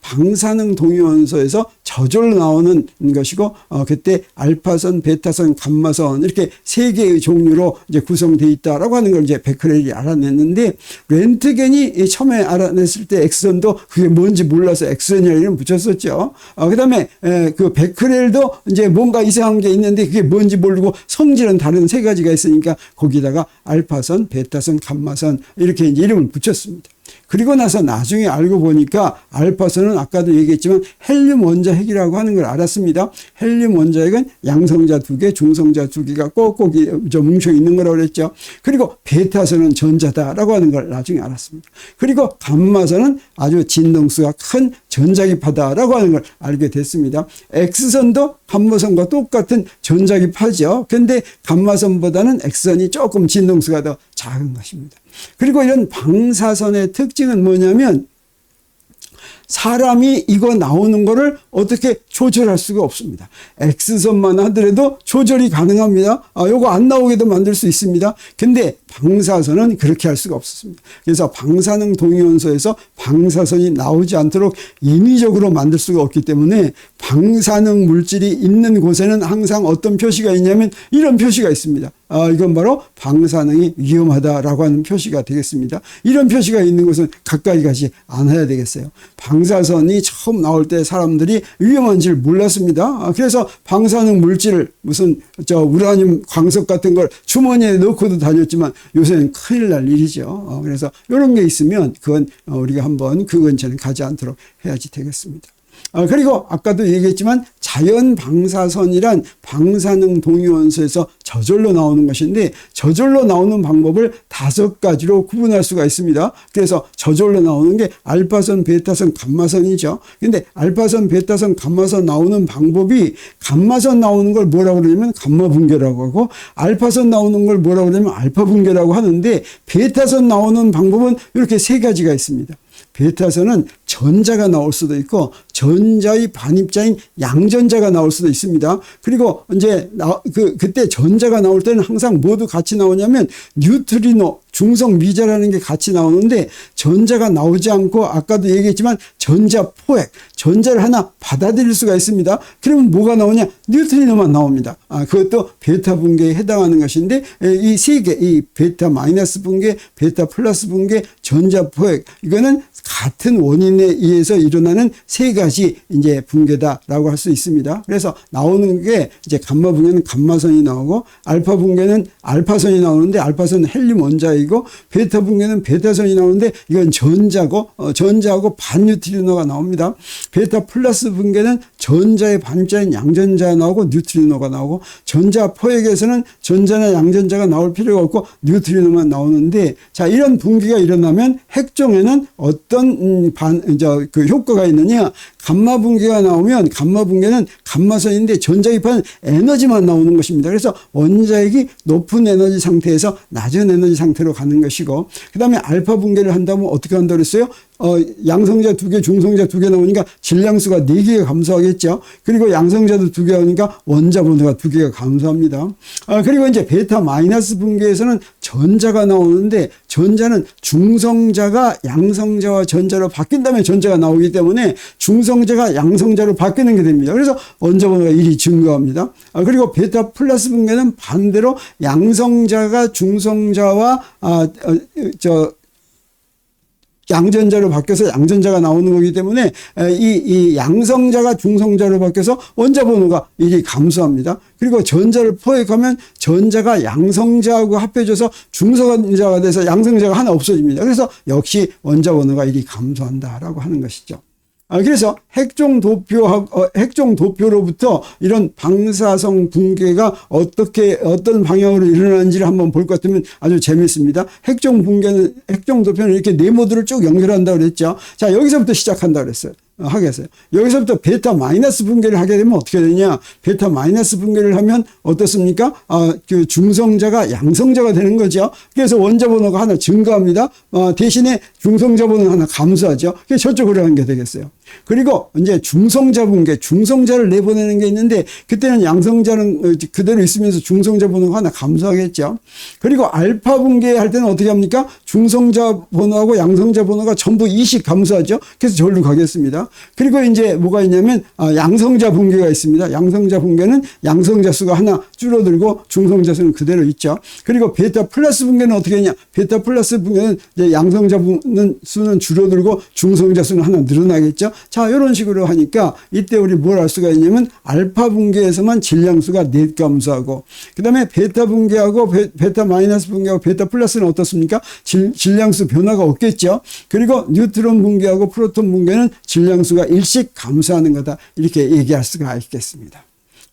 Speaker 1: 방사능 동위원소에서 저절로 나오는 것이고 그때 알파선, 베타선, 감마선 이렇게 세 개의 종류로 이제 구성되어 있다라고 하는 걸 이제 베크렐이 알아냈는데 렌트겐이 처음에 알아냈을 때 X선도 그게 뭔지 몰라서 X선이라는 이름 붙였었죠. 그다음에 그 베크렐도 이제 뭔가 이상한 게 있는데 그게 뭔지 모르고 성질은 다른 세 가지가 있으니까 거기다가 알파선, 베타선, 감마선 이렇게 이제 이름을 붙였습니다. 그리고 나서 나중에 알고 보니까 알파선은 아까도 얘기했지만 헬륨 원자핵이라고 하는 걸 알았습니다. 헬륨 원자핵은 양성자 2개, 중성자 2개가 꼭꼭 뭉쳐 있는 거라고 그랬죠. 그리고 베타선은 전자다라고 하는 걸 나중에 알았습니다. 그리고 감마선은 아주 진동수가 큰 전자기파다라고 하는 걸 알게 됐습니다. X선도 감마선과 똑같은 전자기파죠. 근데 감마선보다는 X선이 조금 진동수가 더 작은 것입니다. 그리고 이런 방사선의 특징은 뭐냐면 사람이 이거 나오는 거를 어떻게 조절할 수가 없습니다. X선만 하더라도 조절이 가능합니다. 요거 안 나오게도 만들 수 있습니다. 근데 방사선은 그렇게 할 수가 없었습니다. 그래서 방사능 동위원소에서 방사선이 나오지 않도록 인위적으로 만들 수가 없기 때문에 방사능 물질이 있는 곳에는 항상 어떤 표시가 있냐면 이런 표시가 있습니다. 이건 바로 방사능이 위험하다라고 하는 표시가 되겠습니다. 이런 표시가 있는 곳은 가까이 가지 않아야 되겠어요. 방사선이 처음 나올 때 사람들이 위험한 줄 몰랐습니다. 그래서 방사능 물질을 무슨 우라늄 광석 같은 걸 주머니에 넣고도 다녔지만 요새는 큰일 날 일이죠. 그래서 이런 게 있으면 그건 우리가 한번 그 근처는 가지 않도록 해야지 되겠습니다. 그리고 아까도 얘기했지만 자연 방사선이란 방사능 동위원소에서 저절로 나오는 것인데 저절로 나오는 방법을 5가지로 구분할 수가 있습니다. 그래서 저절로 나오는 게 알파선, 베타선, 감마선이죠. 근데 알파선, 베타선, 감마선 나오는 방법이 감마선 나오는 걸 뭐라고 그러냐면 감마 붕괴라고 하고 알파선 나오는 걸 뭐라고 그러냐면 알파 붕괴라고 하는데 베타선 나오는 방법은 이렇게 3가지가 있습니다. 베타선은 전자가 나올 수도 있고 전자의 반입자인 양전자가 나올 수도 있습니다. 그리고 이제 그때 전자가 나올 때는 항상 모두 같이 나오냐면 뉴트리노, 중성 미자라는 게 같이 나오는데 전자가 나오지 않고 아까도 얘기했지만 전자 포획, 전자를 하나 받아들일 수가 있습니다. 그러면 뭐가 나오냐? 뉴트리노만 나옵니다. 그것도 베타 붕괴에 해당하는 것인데 이 3개, 이 베타 마이너스 붕괴, 베타 플러스 붕괴, 전자 포획 이거는 같은 원인에 의해서 일어나는 3가지 이제 붕괴다라고 할 수 있습니다. 그래서 나오는 게 이제 감마 붕괴는 감마선이 나오고 알파 붕괴는 알파선이 나오는데 알파선은 헬륨 원자이고 베타 붕괴는 베타선이 나오는데 이건 전자하고 반뉴트리노가 나옵니다. 베타 플러스 붕괴는 전자의 반자인 양전자가 나오고 뉴트리노가 나오고 전자 포획에서는 전자나 양전자가 나올 필요가 없고 뉴트리노만 나오는데 자 이런 붕괴가 일어나면 핵종에는 어떤 그 효과가 있느냐? 감마 붕괴가 나오면 감마 붕괴는 감마선인데 전자기파는 에너지만 나오는 것입니다. 그래서 원자핵이 높은 에너지 상태에서 낮은 에너지 상태로 가는 것이고 그 다음에 알파 붕괴를 한다면 어떻게 한다고 그랬어요? 양성자 2개, 중성자 2개 나오니까 질량수가 4개가 감소하겠죠. 그리고 양성자도 2개 나오니까 원자 번호가 2개가 감소합니다. 그리고 이제 베타 마이너스 붕괴에서는 전자가 나오는데 전자는 중성자가 양성자와 전자로 바뀐 다음에 전자가 나오기 때문에 중성자가 양성자로 바뀌는 게 됩니다. 그래서 원자 번호가 1이 증가합니다. 그리고 베타 플러스 붕괴는 반대로 양성자가 중성자와 양전자로 바뀌어서 양전자가 나오는 거기 때문에 이 양성자가 중성자로 바뀌어서 원자 번호가 1이 감소합니다. 그리고 전자를 포획하면 전자가 양성자하고 합해져서 중성자가 돼서 양성자가 하나 없어집니다. 그래서 역시 원자 번호가 1이 감소한다라고 하는 것이죠. 그래서 핵종 도표로부터 이런 방사성 붕괴가 어떤 방향으로 일어나는지를 한번 볼 것 같으면 아주 재밌습니다. 핵종 도표는 이렇게 네모드를 쭉 연결한다고 그랬죠. 자, 여기서부터 시작한다고 그랬어요. 하겠어요. 여기서부터 베타 마이너스 붕괴를 하게 되면 어떻게 되냐? 베타 마이너스 붕괴를 하면 어떻습니까? 그 중성자가 양성자가 되는 거죠. 그래서 원자 번호가 하나 증가합니다. 대신에 중성자 번호는 하나 감소하죠. 그래서 저쪽으로 가는 게 되겠어요. 그리고 이제 중성자 붕괴, 중성자를 내보내는 게 있는데 그때는 양성자는 그대로 있으면서 중성자 번호가 하나 감소하겠죠. 그리고 알파 붕괴 할 때는 어떻게 합니까? 중성자 번호하고 양성자 번호가 전부 2씩 감소하죠. 그래서 저기로 가겠습니다. 그리고 이제 뭐가 있냐면 양성자 붕괴가 있습니다. 양성자 붕괴는 양성자 수가 하나 줄어들고 중성자 수는 그대로 있죠. 그리고 베타 플러스 붕괴는 어떻게 하냐? 베타 플러스 붕괴는 이제 양성자 수는 줄어들고 중성자 수는 하나 늘어나겠죠. 자, 이런 식으로 하니까 이때 우리 뭘 알 수가 있냐면 알파 붕괴에서만 질량수가 넷 감소하고 그다음에 베타 붕괴하고 베타 마이너스 붕괴하고 베타 플러스는 어떻습니까? 질량수 변화가 없겠죠. 그리고 뉴트론 붕괴하고 프로톤 붕괴는 질량수가 일씩 감소하는 거다. 이렇게 얘기할 수가 있겠습니다.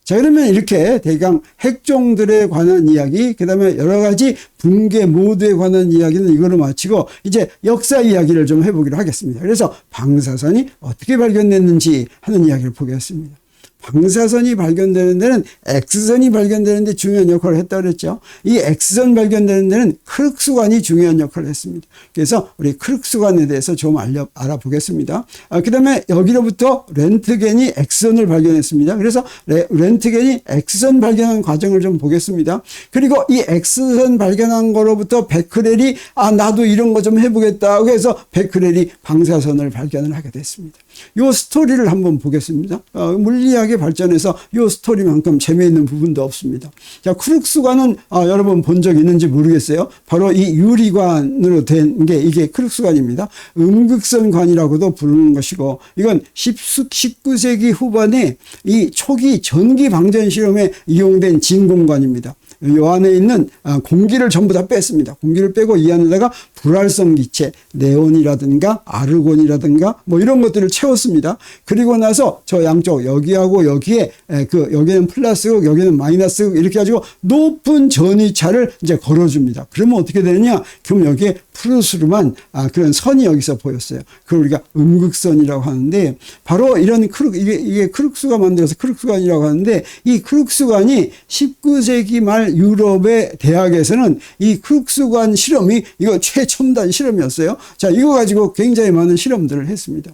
Speaker 1: 자, 그러면 이렇게 대강 핵종들에 관한 이야기, 그 다음에 여러 가지 붕괴 모드에 관한 이야기는 이걸로 마치고 이제 역사 이야기를 좀 해보기로 하겠습니다. 그래서 방사선이 어떻게 발견됐는지 하는 이야기를 보겠습니다. 방사선이 발견되는 데는 X선이 발견되는 데 중요한 역할을 했다고 그랬죠. 이 X선 발견되는 데는 크룩스관이 중요한 역할을 했습니다. 그래서 우리 크룩스관에 대해서 좀 알아보겠습니다. 그 다음에 여기로부터 렌트겐이 X선을 발견했습니다. 그래서 렌트겐이 X선 발견한 과정을 좀 보겠습니다. 그리고 이 X선 발견한 거로부터 베크렐이 나도 이런 거 좀 해보겠다고 해서 베크렐이 방사선을 발견을 하게 됐습니다. 이 스토리를 한번 보겠습니다. 물리학의 발전에서 이 스토리만큼 재미있는 부분도 없습니다. 자, 크룩스관은 여러분 본 적 있는지 모르겠어요. 바로 이 유리관으로 된 게 이게 크룩스관입니다. 음극선관이라고도 부르는 것이고 이건 19세기 후반에 이 초기 전기 방전 실험에 이용된 진공관입니다. 이 안에 있는 공기를 전부 다 뺐습니다. 공기를 빼고 이 안에다가 불활성 기체, 네온이라든가 아르곤이라든가 뭐 이런 것들을 채웠습니다. 그리고 나서 저 양쪽 여기하고 여기에 여기는 플러스극, 여기는 마이너스극 이렇게 가지고 높은 전위차를 이제 걸어줍니다. 그러면 어떻게 되느냐? 그럼 여기에 푸르스름한 그런 선이 여기서 보였어요. 그걸 우리가 음극선이라고 하는데 바로 이런 이게 크룩스가 만들어서 크룩스관이라고 하는데 이 크룩스관이 19세기 말 유럽의 대학에서는 이 크룩스관 실험이 이거 최첨단 실험이었어요. 자, 이거 가지고 굉장히 많은 실험들을 했습니다.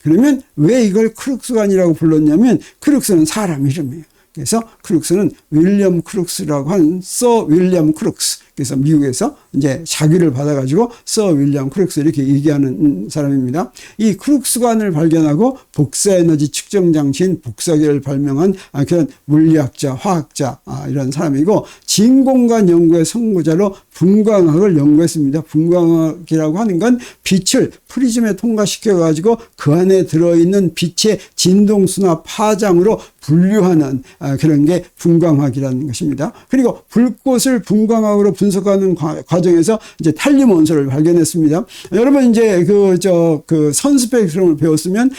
Speaker 1: 그러면 왜 이걸 크룩스관이라고 불렀냐면 크룩스는 사람 이름이에요. 그래서 크룩스는 윌리엄 크룩스라고 하는 서 윌리엄 크룩스. 그래서 미국에서 이제 자기를 받아가지고 서 윌리엄 크룩스 이렇게 얘기하는 사람입니다. 이 크룩스관을 발견하고 복사에너지 측정 장치인 복사기를 발명한 그런 물리학자, 화학자 이런 사람이고 진공관 연구의 선구자로 분광학을 연구했습니다. 분광학이라고 하는 건 빛을 프리즘에 통과시켜 가지고 그 안에 들어있는 빛의 진동수나 파장으로 분류하는 그런 게 분광학이라는 것입니다. 그리고 불꽃을 분광학으로 분석하는 과정에서 이제 탈륨 원소를 발견했습니다. 여러분 이제 그 선스펙트럼을 배웠으면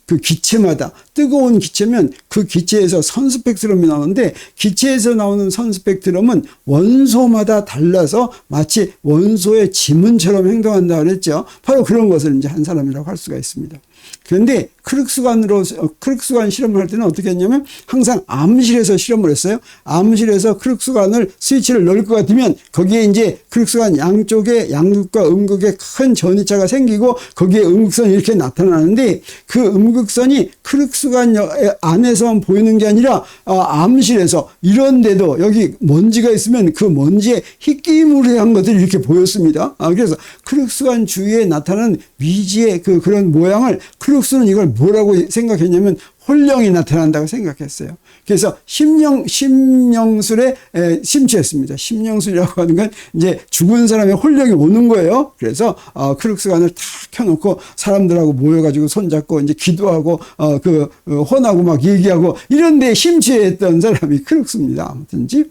Speaker 1: 그 기체마다 뜨거운 기체면 그 기체에서 선스펙트럼이 나오는데 기체에서 나오는 선스펙트럼은 원소마다 달라서 마치 원소의 지문처럼 행동한다 그랬죠. 바로 그런 것을 이제 한 사람이라고 할 수가 있습니다. 그런데 크룩스관 실험을 할 때는 어떻게 했냐면 항상 암실에서 실험을 했어요. 암실에서 크룩스관을 스위치를 넣을 것 같으면 거기에 이제 크룩스관 양쪽에 양극과 음극에 큰 전위차가 생기고 거기에 음극선이 이렇게 나타나는데 그 음극선이 크룩스관 안에서만 보이는 게 아니라 암실에서 이런데도 여기 먼지가 있으면 그 먼지에 희끼무리한 것들이 이렇게 보였습니다. 그래서 크룩스관 주위에 나타나는 미지의 그런 모양을 크룩스는 이걸 뭐라고 생각했냐면 홀령이 나타난다고 생각했어요. 그래서 심령술에 심취했습니다. 심령술이라고 하는 건 이제 죽은 사람의 홀령이 오는 거예요. 그래서 크룩스관을 다 켜놓고 사람들하고 모여가지고 손잡고 이제 기도하고 혼하고 막 얘기하고 이런 데 심취했던 사람이 크룩스입니다. 아무튼지.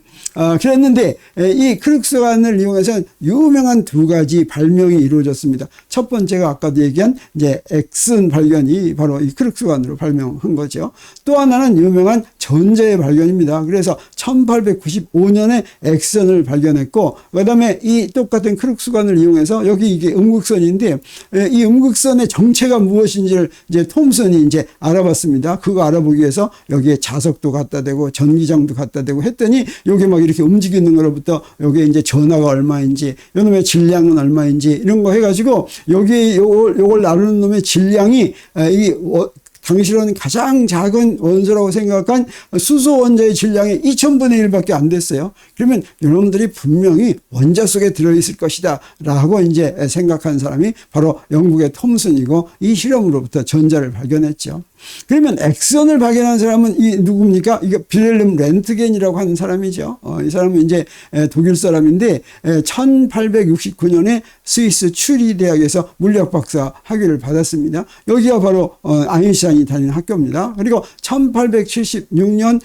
Speaker 1: 그랬는데 이 크룩스관을 이용해서 유명한 두 가지 발명이 이루어졌습니다. 첫 번째가 아까도 얘기한 이제 X선 발견이 바로 이 크룩스관으로 발명한 거죠. 또 하나는 유명한 전자의 발견입니다. 그래서 1895년에 X선을 발견했고 그다음에 이 똑같은 크룩스관을 이용해서 여기 이게 음극선인데 이 음극선의 정체가 무엇인지를 이제 톰슨이 이제 알아봤습니다. 그거 알아보기 위해서 여기에 자석도 갖다 대고 전기장도 갖다 대고 했더니 여기 막 이렇게 움직이는 거로부터 여기에 이제 전하가 얼마인지 요놈의 질량은 얼마인지 이런 거 해가지고 여기 요걸 나누는 놈의 질량이 당시로는 가장 작은 원소라고 생각한 수소 원자의 질량이 2000분의 1밖에 안 됐어요. 그러면 여러분들이 분명히 원자 속에 들어있을 것이다 라고 이제 생각한 사람이 바로 영국의 톰슨이고, 이 실험으로부터 전자를 발견했죠. 그러면 엑선을 발견한 사람은 이 누굽니까? 이게 빌헬름 렌트겐이라고 하는 사람이죠. 이 사람은 이제 독일 사람인데 1869년에 스위스 추리 대학에서 물리학 박사 학위를 받았습니다. 여기가 바로 아인슈타인이 다니는 학교입니다. 그리고 1876년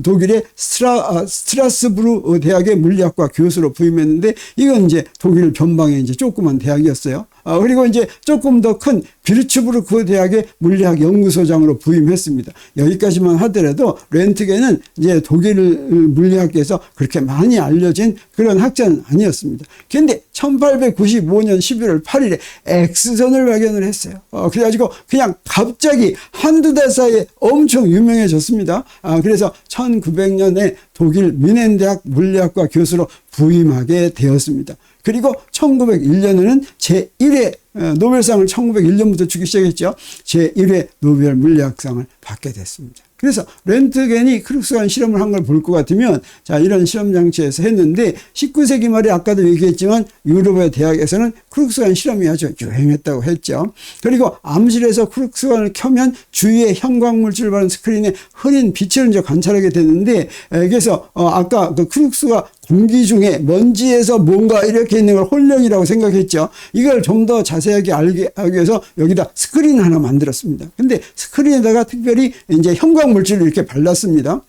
Speaker 1: 독일의 스트라스부르 대학의 물리학과 교수로 부임했는데, 이건 이제 독일 변방의 이제 조그만 대학이었어요. 그리고 이제 조금 더 큰 비르츠부르크 대학의 물리학 연구소장으로 부임했습니다. 여기까지만 하더라도 렌트겐은 이제 독일 물리학계에서 그렇게 많이 알려진 그런 학자는 아니었습니다. 그런데 1895년 11월 8일에 X선을 발견을 했어요. 그래가지고 그냥 갑자기 한두 달 사이에 엄청 유명해졌습니다. 그래서 1900년에 독일 미넨대학 물리학과 교수로 부임하게 되었습니다. 그리고 1901년에는 제1회 노벨상을 1901년부터 주기 시작했죠. 제1회 노벨 물리학상을 받게 됐습니다. 그래서 렌트겐이 크룩스관 실험을 한 걸 볼 것 같으면, 자, 이런 실험 장치에서 했는데 19세기 말에 아까도 얘기했지만 유럽의 대학에서는 크룩스관 실험이 아주 유행했다고 했죠. 그리고 암실에서 크룩스관을 켜면 주위에 형광물질을 받은 스크린에 흐린 빛을 이제 관찰하게 되는데, 그래서 아까 그 크룩스가 공기 중에 먼지에서 뭔가 이렇게 있는 걸 홀령이라고 생각했죠. 이걸 좀 더 자세하게 알게 하기 위해서 여기다 스크린 하나 만들었습니다. 근데 스크린에다가 특별히 이제 형광물질을 이렇게 발랐습니다.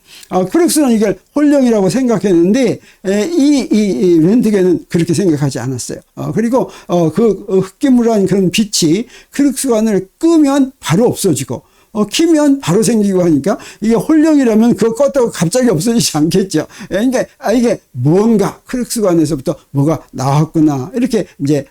Speaker 1: 크룩스는 이걸 홀령이라고 생각했는데, 이 렌트겐은 그렇게 생각하지 않았어요. 그리고 그 흑기물한 그런 빛이 크룩스관을 끄면 바로 없어지고, 키면 바로 생기고 하니까 이게 홀령이라면 그거 껐다고 갑자기 없어지지 않겠죠. 그러니까 이게 뭔가 크룩스관에서부터 뭐가 나왔구나 이렇게 이제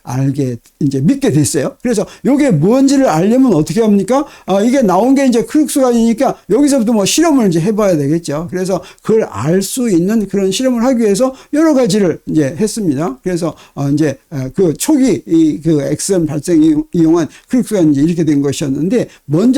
Speaker 1: 이제 믿게 됐어요. 그래서 이게 뭔지를 알려면 어떻게 합니까? 이게 나온 게 이제 크룩스관이니까 여기서부터 뭐 실험을 이제 해봐야 되겠죠. 그래서 그걸 알 수 있는 그런 실험을 하기 위해서 여러 가지를 이제 했습니다. 그래서 이제 그 초기 그 엑선 발생 이용한 크룩스관이 이제 이렇게 된 것이었는데,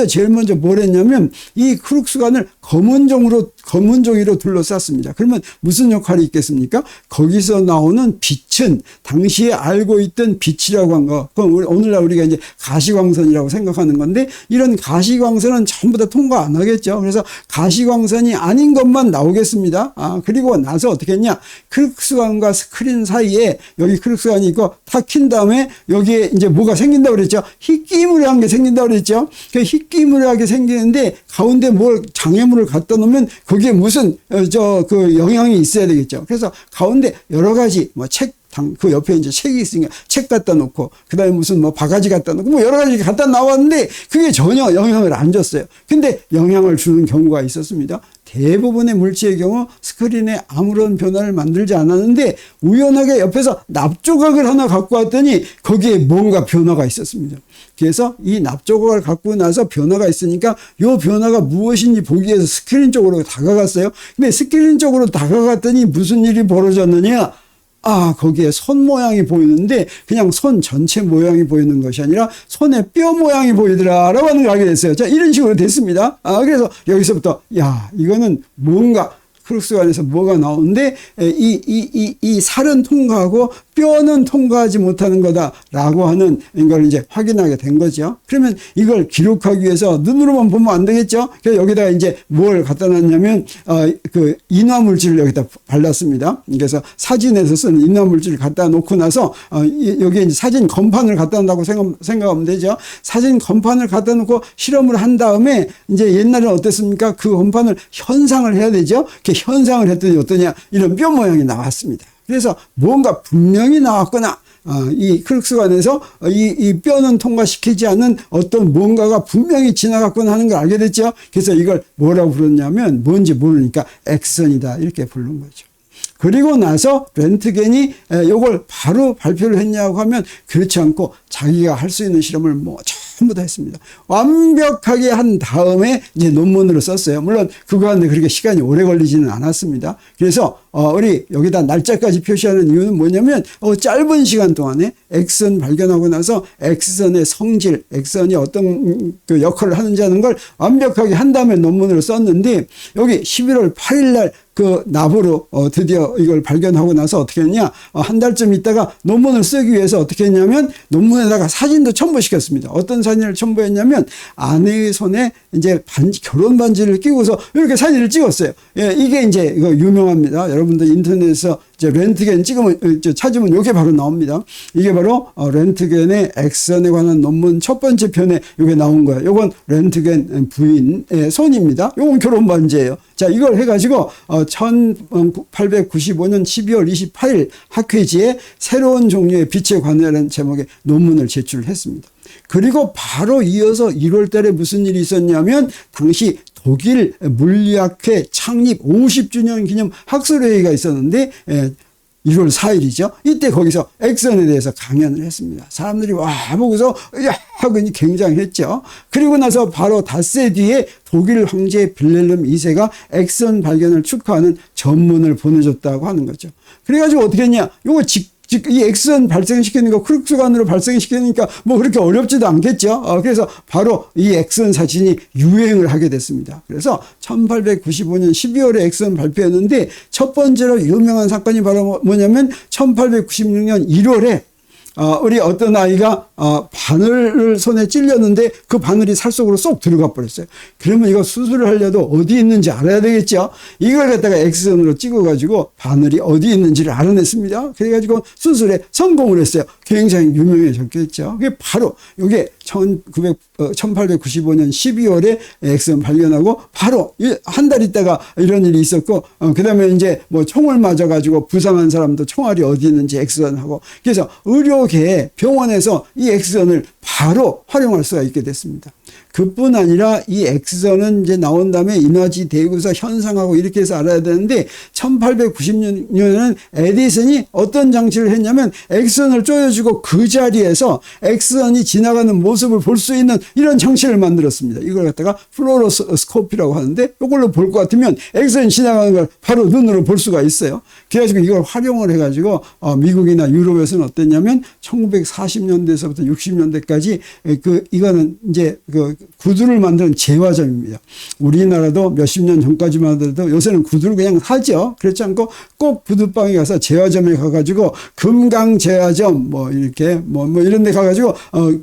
Speaker 1: 제일 먼저 뭘 했냐면 이 크룩스관을 검은 종이로 둘러쌌습니다. 그러면 무슨 역할이 있겠습니까? 거기서 나오는 빛은 당시에 알고 있던 빛이라고 한 거, 그건 오늘날 우리가 이제 가시광선이라고 생각하는 건데, 이런 가시광선은 전부 다 통과 안 하겠죠. 그래서 가시광선이 아닌 것만 나오겠습니다. 그리고 나서 어떻게 했냐? 크룩스관과 스크린 사이에 여기 크룩스관이 있고 탁 킨 다음에 여기에 이제 뭐가 생긴다고 그랬죠? 희끼무레한 게 생긴다고 그랬죠? 그 희끼무레하게 생기는데 가운데 뭘 장애물을 갖다 놓으면 거기에 무슨 그 영향이 있어야 되겠죠. 그래서 가운데 여러 가지 뭐 그 옆에 이제 책이 있으니까 책 갖다 놓고, 그 다음에 무슨 뭐 바가지 갖다 놓고, 뭐 여러 가지 갖다 나왔는데 그게 전혀 영향을 안 줬어요. 근데 영향을 주는 경우가 있었습니다. 대부분의 물질의 경우 스크린에 아무런 변화를 만들지 않았는데, 우연하게 옆에서 납조각을 하나 갖고 왔더니 거기에 뭔가 변화가 있었습니다. 그래서 이 납조각을 갖고 나서 변화가 있으니까 이 변화가 무엇인지 보기 위해서 스크린 쪽으로 다가갔어요. 근데 스크린 쪽으로 다가갔더니 무슨 일이 벌어졌느냐? 거기에 손 모양이 보이는데 그냥 손 전체 모양이 보이는 것이 아니라 손의 뼈 모양이 보이더라라고 하는 걸 알게 됐어요. 자, 이런 식으로 됐습니다. 그래서 여기서부터 이거는 뭔가 크룩스관에서 뭐가 나오는데 이 살은 통과하고 뼈는 통과하지 못하는 거다라고 하는 걸 이제 확인하게 된 거죠. 그러면 이걸 기록하기 위해서 눈으로만 보면 안 되겠죠. 그래서 여기다가 이제 뭘 갖다 놨냐면 그 인화물질을 여기다 발랐습니다. 그래서 사진에서 쓰는 인화물질을 갖다 놓고 나서 여기에 이제 사진 건판을 갖다 놓는다고 생각하면 되죠. 사진 건판을 갖다 놓고 실험을 한 다음에 이제 옛날에는 어땠습니까? 그 건판을 현상을 해야 되죠. 현상을 했더니 어떠냐, 이런 뼈 모양이 나왔습니다. 그래서 뭔가 분명히 나왔거나 이 크룩스관에서 이 뼈는 통과시키지 않는 어떤 뭔가가 분명히 지나갔거나 하는 걸 알게 됐죠. 그래서 이걸 뭐라고 부르냐면 뭔지 모르니까 엑선이다 이렇게 부른 거죠. 그리고 나서 렌트겐이 이걸 바로 발표를 했냐고 하면 그렇지 않고 자기가 할 수 있는 실험을 전부 다 했습니다. 완벽하게 한 다음에 이제 논문으로 썼어요. 물론 그거 하는데 그렇게 시간이 오래 걸리지는 않았습니다. 그래서 우리 여기다 날짜까지 표시하는 이유는 뭐냐면 짧은 시간 동안에 엑선 발견하고 나서 엑선의 성질, 엑선이 어떤 그 역할을 하는지 하는 걸 완벽하게 한 다음에 논문으로 썼는데 여기 11월 8일 날 그 납으로 드디어 이걸 발견하고 나서 어떻게 했냐, 한 달쯤 있다가 논문을 쓰기 위해서 어떻게 했냐면 논문에다가 사진도 첨부시켰습니다. 어떤 사진을 첨부했냐면 아내의 손에 이제 결혼 반지를 끼고서 이렇게 사진을 찍었어요. 예, 이게 이제 이거 유명합니다. 여러분들 인터넷에서 이제 렌트겐 찾으면 이게 바로 나옵니다. 이게 바로 렌트겐의 엑선에 관한 논문 첫 번째 편에 이게 나온 거예요. 이건 렌트겐 부인의 손입니다. 이건 결혼 반지예요. 자, 이걸 해가지고 1895년 12월 28일 학회지에 새로운 종류의 빛에 관하여라는 제목의 논문을 제출했습니다. 그리고 바로 이어서 1월 달에 무슨 일이 있었냐면 당시 독일 물리학회 창립 50주년 기념 학술회의가 있었는데 1월 4일이죠. 이때 거기서 엑선에 대해서 강연을 했습니다. 사람들이 와 보고서 야 하고 굉장했죠. 그리고 나서 바로 닷새 뒤에 독일 황제 빌헬름 2세가 엑선 발견을 축하하는 전문을 보내줬다고 하는 거죠. 그래가지고 어떻게 했냐? 요거 이 엑선 발생시키는 거 크룩스관으로 발생시키니까 뭐 그렇게 어렵지도 않겠죠. 그래서 바로 이 엑선 사진이 유행을 하게 됐습니다. 그래서 1895년 12월에 엑선 발표했는데 첫 번째로 유명한 사건이 바로 뭐냐면 1896년 1월에 우리 어떤 아이가 바늘을 손에 찔렸는데 그 바늘이 살 속으로 쏙 들어가 버렸어요. 그러면 이거 수술을 하려도 어디 있는지 알아야 되겠죠. 이걸 갖다가 엑스선으로 찍어가지고 바늘이 어디 있는지를 알아냈습니다. 그래가지고 수술에 성공을 했어요. 굉장히 유명해졌겠죠. 그게 바로 이게 1895년 12월에 엑스선 발견하고 바로 한 달 있다가 이런 일이 있었고 그 다음에 이제 뭐 총을 맞아가지고 부상한 사람도 총알이 어디 있는지 엑스선하고 그래서 의료계에 병원에서 이 엑스선을 바로 활용할 수가 있게 됐습니다. 그뿐 아니라 이 엑스선은 이제 나온 다음에 인화지 대구사 현상하고 이렇게 해서 알아야 되는데 1896년에는 에디슨이 어떤 장치를 했냐면 엑스선을 쪼여주고 그 자리에서 엑스선이 지나가는 모습을 볼 수 있는 이런 장치를 만들었습니다. 이걸 갖다가 플로로스코피라고 하는데 이걸로 볼 것 같으면 엑스선이 지나가는 걸 바로 눈으로 볼 수가 있어요. 그래가지고 이걸 활용을 해가지고 미국이나 유럽에서는 어땠냐면 1940년대에서부터 60년대까지 이거는 이제 그 구두를 만드는 제화점입니다. 우리나라도 몇십 년 전까지만 하더라도 요새는 구두를 그냥 사죠. 그렇지 않고 꼭 구두방에 가서 제화점에 가가지고 금강 제화점 뭐 이렇게 뭐 이런 데 가가지고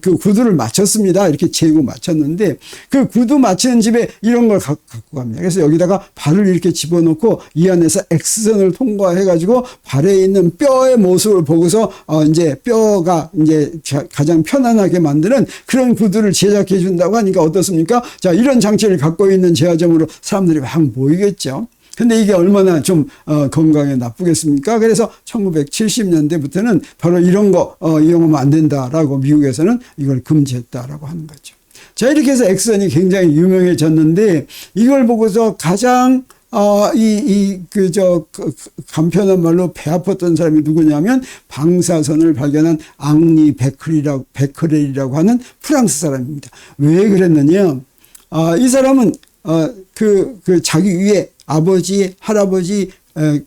Speaker 1: 그 구두를 맞췄습니다. 이렇게 재고 맞췄는데 그 구두 맞추는 집에 이런 걸 갖고 갑니다. 그래서 여기다가 발을 이렇게 집어넣고 이 안에서 X선을 통과해가지고 발에 있는 뼈의 모습을 보고서 이제 뼈가 이제 가장 편안하게 만드는 그런 구두를 제작해 준다고 하니까 어떻습니까? 자, 이런 장치를 갖고 있는 제화점으로 사람들이 막 모이겠죠. 근데 이게 얼마나 좀 건강에 나쁘겠습니까? 그래서 1970년대부터는 바로 이런 거 이용하면 안 된다라고 미국에서는 이걸 금지했다라고 하는 거죠. 자, 이렇게 해서 엑선이 굉장히 유명해졌는데 이걸 보고서 가장 간편한 말로 배 아팠던 사람이 누구냐면 방사선을 발견한 앙리 베크렐이라고 하는 프랑스 사람입니다. 왜 그랬느냐? 이 사람은 자기 위에 아버지, 할아버지,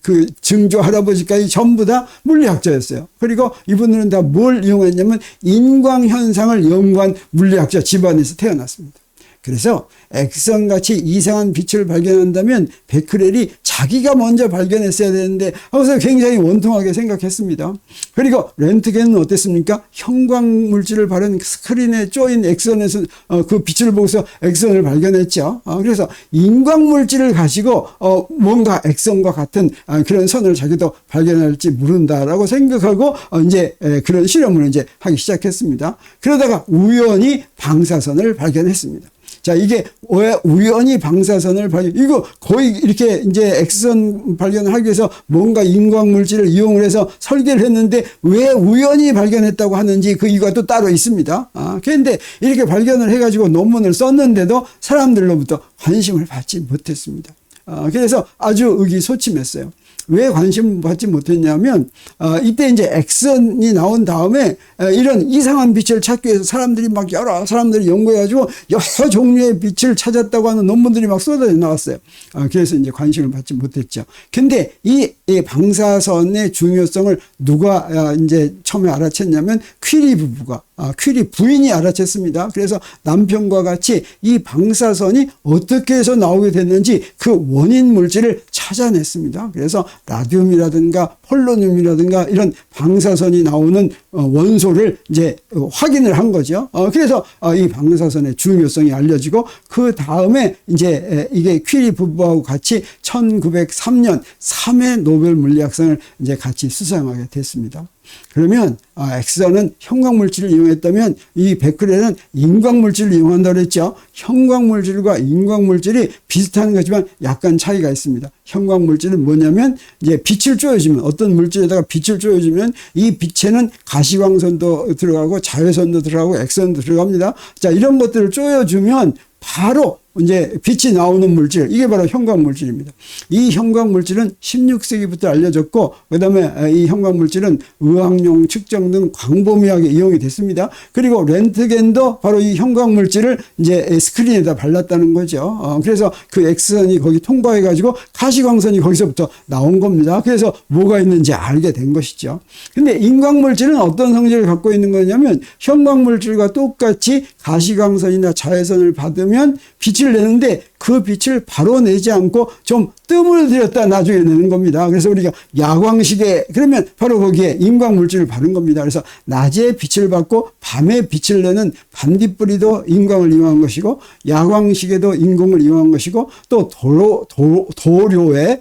Speaker 1: 그 증조 할아버지까지 전부 다 물리학자였어요. 그리고 이분들은 다 뭘 이용했냐면 인광현상을 연구한 물리학자 집안에서 태어났습니다. 그래서 엑선같이 이상한 빛을 발견한다면 베크렐이 자기가 먼저 발견했어야 되는데 하고서 굉장히 원통하게 생각했습니다. 그리고 렌트겐은 어땠습니까? 형광물질을 바른 스크린에 쪼인 엑선에서 그 빛을 보고서 엑선을 발견했죠. 그래서 인광물질을 가지고 뭔가 엑선과 같은 그런 선을 자기도 발견할지 모른다라고 생각하고 이제 그런 실험을 이제 하기 시작했습니다. 그러다가 우연히 방사선을 발견했습니다. 자, 이게 왜 우연히 방사선을 이거 거의 이렇게 이제 엑스선 발견을 하기 위해서 뭔가 인광물질을 이용을 해서 설계를 했는데 왜 우연히 발견했다고 하는지 그 이유가 또 따로 있습니다. 그런데 이렇게 발견을 해가지고 논문을 썼는데도 사람들로부터 관심을 받지 못했습니다. 그래서 아주 의기소침했어요. 왜 관심 받지 못했냐면 이때 이제 엑선이 나온 다음에 이런 이상한 빛을 찾기 위해서 사람들이 막 여러 사람들이 연구해가지고 여러 종류의 빛을 찾았다고 하는 논문들이 막 쏟아져 나왔어요. 그래서 이제 관심을 받지 못했죠. 근데 이 방사선의 중요성을 누가 이제 처음에 알아챘냐면 퀴리 부부가 퀴리 부인이 알아챘습니다. 그래서 남편과 같이 이 방사선이 어떻게 해서 나오게 됐는지 그 원인 물질을 찾아냈습니다. 그래서 라듐이라든가 폴로늄이라든가 이런 방사선이 나오는 원소를 이제 확인을 한 거죠. 그래서 이 방사선의 중요성이 알려지고 그 다음에 이제 이게 퀴리 부부하고 같이 1903년 3회 노벨 물리학상을 이제 같이 수상하게 됐습니다. 그러면 엑선은 형광물질을 이용했다면 이 베크렐은 인광물질을 이용한다고 그랬죠. 형광물질과 인광물질이 비슷한 거지만 약간 차이가 있습니다. 형광물질은 뭐냐면 이제 빛을 쪼여주면 어떤 물질에다가 빛을 쪼여주면 이 빛에는 가시광선도 들어가고 자외선도 들어가고 엑선도 들어갑니다. 자, 이런 것들을 쪼여주면 바로 이제 빛이 나오는 물질, 이게 바로 형광물질입니다. 이 형광물질은 16세기부터 알려졌고, 그 다음에 이 형광물질은 의학용 측정 등 광범위하게 이용이 됐습니다. 그리고 렌트겐도 바로 이 형광물질을 이제 스크린에다 발랐다는 거죠. 그래서 그 엑선이 거기 통과해가지고 가시광선이 거기서부터 나온 겁니다. 그래서 뭐가 있는지 알게 된 것이죠. 근데 인광물질은 어떤 성질을 갖고 있는 거냐면 형광물질과 똑같이 가시광선이나 자외선을 받으면 빛을 내는데 그 빛을 바로 내지 않고 좀 뜸을 들였다 나중에 내는 겁니다. 그래서 우리가 야광시계 그러면 바로 거기에 인광물질을 바른 겁니다. 그래서 낮에 빛을 받고 밤에 빛을 내는 반딧불이도 인광을 이용한 것이고 야광시계도 인광을 이용한 것이고 또 도료에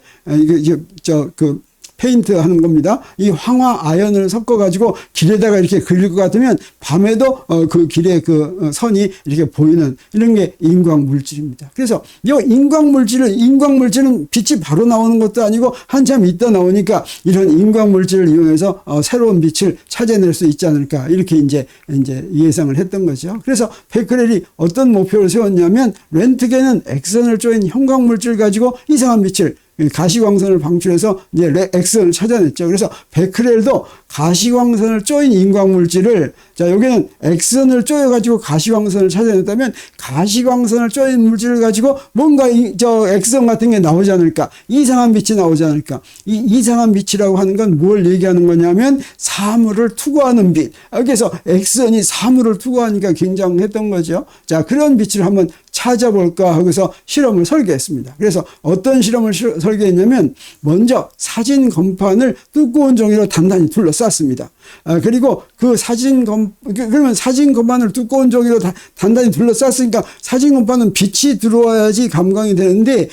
Speaker 1: 페인트 하는 겁니다. 이 황화 아연을 섞어가지고 길에다가 이렇게 그릴 것 같으면 밤에도 그 길에 그 선이 이렇게 보이는 이런 게 인광물질입니다. 그래서 이 인광물질은 빛이 바로 나오는 것도 아니고 한참 있다 나오니까 이런 인광물질을 이용해서 새로운 빛을 찾아낼 수 있지 않을까 이렇게 이제 예상을 했던 거죠. 그래서 베크렐이 어떤 목표를 세웠냐면 렌트겐은 엑선을 쪼인 형광물질 가지고 이상한 빛을 가시광선을 방출해서 이제 엑선을 찾아냈죠. 그래서 베크렐도 가시광선을 쪼인 인광물질을 자 여기는 엑선을 쪼여가지고 가시광선을 찾아냈다면 가시광선을 쪼인 물질을 가지고 뭔가 엑선 같은 게 나오지 않을까, 이상한 빛이 나오지 않을까. 이 이상한 빛이라고 하는 건 뭘 얘기하는 거냐면 사물을 투과하는 빛. 그래서 엑선이 사물을 투과하니까 굉장했던 거죠. 자 그런 빛을 한번 찾아볼까 하고서 실험을 설계했습니다. 그래서 어떤 실험을 설계했냐면 먼저 사진 건판을 두꺼운 종이로 단단히 둘러쌌습니다. 그리고 그러면 사진 건판을 두꺼운 종이로 단단히 둘러쌌으니까 사진 건판은 빛이 들어와야지 감광이 되는데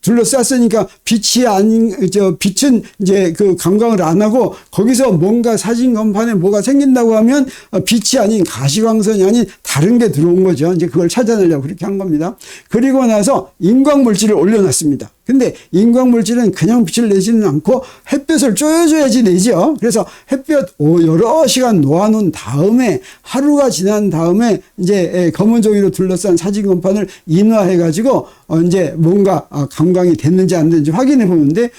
Speaker 1: 둘러쌌으니까 빛은 이제 그 감광을 안 하고 거기서 뭔가 사진 건판에 뭐가 생긴다고 하면 빛이 아닌 가시광선이 아닌 다른 게 들어온 거죠. 이제 그걸 찾아내려고 그렇게 한 겁니다. 그리고 나서 인광물질을 올려놨습니다. 근데 인광물질은 그냥 빛을 내지는 않고 햇볕을 쪼여줘야지 내죠. 그래서 햇볕 여러 시간 놓아놓은 다음에 하루가 지난 다음에 이제 검은 종이로 둘러싼 사진 건판을 인화해가지고 이제 뭔가 감광이 됐는지 안 됐는지 확인해 보는데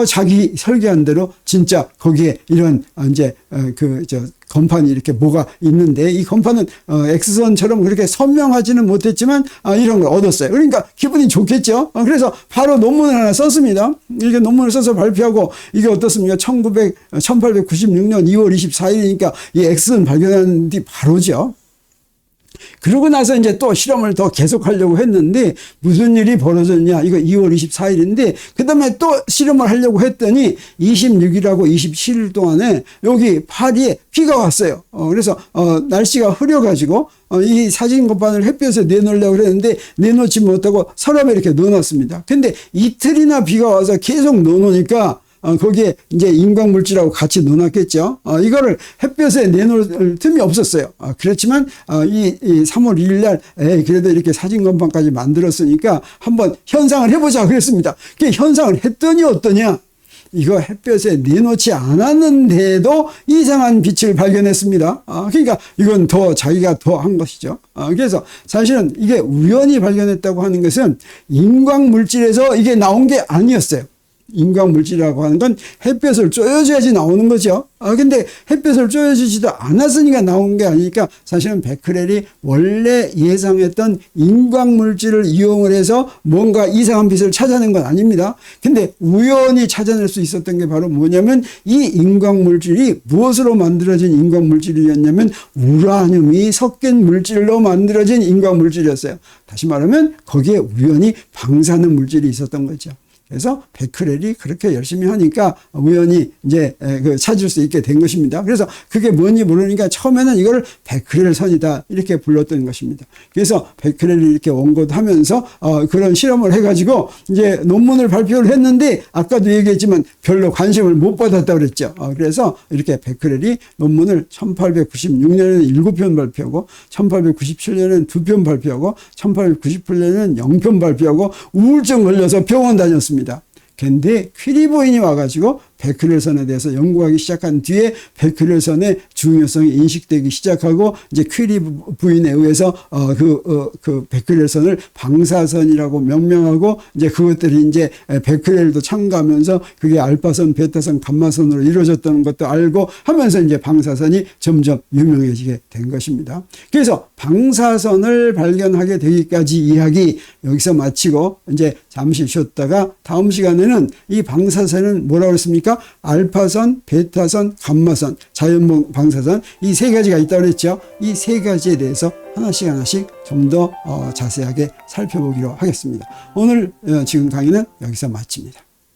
Speaker 1: 자기 설계한 대로 진짜 거기에 이런 이제 건판이 이렇게 뭐가 있는데 이 건판은 X선처럼 그렇게 선명하지는 못했지만 이런 걸 얻었어요. 그러니까 기분이 좋겠죠. 그래서 바로 논문을 하나 썼습니다. 이렇게 논문을 써서 발표하고 이게 어떻습니까? 1896년 2월 24일이니까 이 X선 발견한 뒤 바로죠. 그러고 나서 이제 또 실험을 더 계속하려고 했는데 무슨 일이 벌어졌냐. 이거 2월 24일인데 그 다음에 또 실험을 하려고 했더니 26일하고 27일 동안에 여기 파리에 비가 왔어요. 그래서 날씨가 흐려가지고 이 사진 건판을 햇볕에 내놓으려고 그랬는데 내놓지 못하고 서랍에 이렇게 넣어놨습니다. 근데 이틀이나 비가 와서 계속 넣어놓으니까 거기에 이제 인광물질하고 같이 넣어놨겠죠. 이거를 햇볕에 내놓을 틈이 없었어요. 그렇지만 이 3월 2일 날 그래도 이렇게 사진 건판까지 만들었으니까 한번 현상을 해보자 그랬습니다. 그 현상을 했더니 어떠냐. 이거 햇볕에 내놓지 않았는데도 이상한 빛을 발견했습니다. 그러니까 이건 더 자기가 더 한 것이죠. 그래서 사실은 이게 우연히 발견했다고 하는 것은 인광 물질에서 이게 나온 게 아니었어요. 인광 물질이라고 하는 건 햇볕을 쬐어줘야지 나오는 거죠. 근데 햇볕을 쬐어주지도 않았으니까 나온 게 아니니까 사실은 베크렐이 원래 예상했던 인광 물질을 이용을 해서 뭔가 이상한 빛을 찾아낸 건 아닙니다. 근데 우연히 찾아낼 수 있었던 게 바로 뭐냐면 이 인광 물질이 무엇으로 만들어진 인광 물질이었냐면 우라늄이 섞인 물질로 만들어진 인광 물질이었어요. 다시 말하면 거기에 우연히 방사능 물질이 있었던 거죠. 그래서 베크렐이 그렇게 열심히 하니까 우연히 이제 찾을 수 있게 된 것입니다. 그래서 그게 뭔지 모르니까 처음에는 이걸 베크렐 선이다 이렇게 불렀던 것입니다. 그래서 베크렐이 이렇게 원고하면서 그런 실험을 해가지고 이제 논문을 발표를 했는데 아까도 얘기했지만 별로 관심을 못 받았다고 그랬죠. 그래서 이렇게 베크렐이 논문을 1896년에는 7편 발표하고 1897년에는 2편 발표하고 1898년에는 0편 발표하고 우울증 걸려서 병원 다녔습니다. 근데 퀴리 부인이 와가지고 베크렐 선에 대해서 연구하기 시작한 뒤에 베크렐 선의 중요성이 인식되기 시작하고 이제 퀴리 부인에 의해서 그 베크렐 선을 방사선이라고 명명하고 이제 그것들이 이제 베크렐도 첨가하면서 그게 알파선, 베타선, 감마선으로 이루어졌다는 것도 알고 하면서 이제 방사선이 점점 유명해지게 된 것입니다. 그래서 방사선을 발견하게 되기까지 이야기 여기서 마치고 이제 잠시 쉬었다가 다음 시간에는 이 방사선은 뭐라고 했습니까? 알파선, 베타선, 감마선, 자연 방사선 이 세 가지가 있다고 그랬죠. 이 세 가지에 대해서 하나씩 좀 더 자세하게 살펴보기로 하겠습니다. 오늘 지금 강의는 여기서 마칩니다.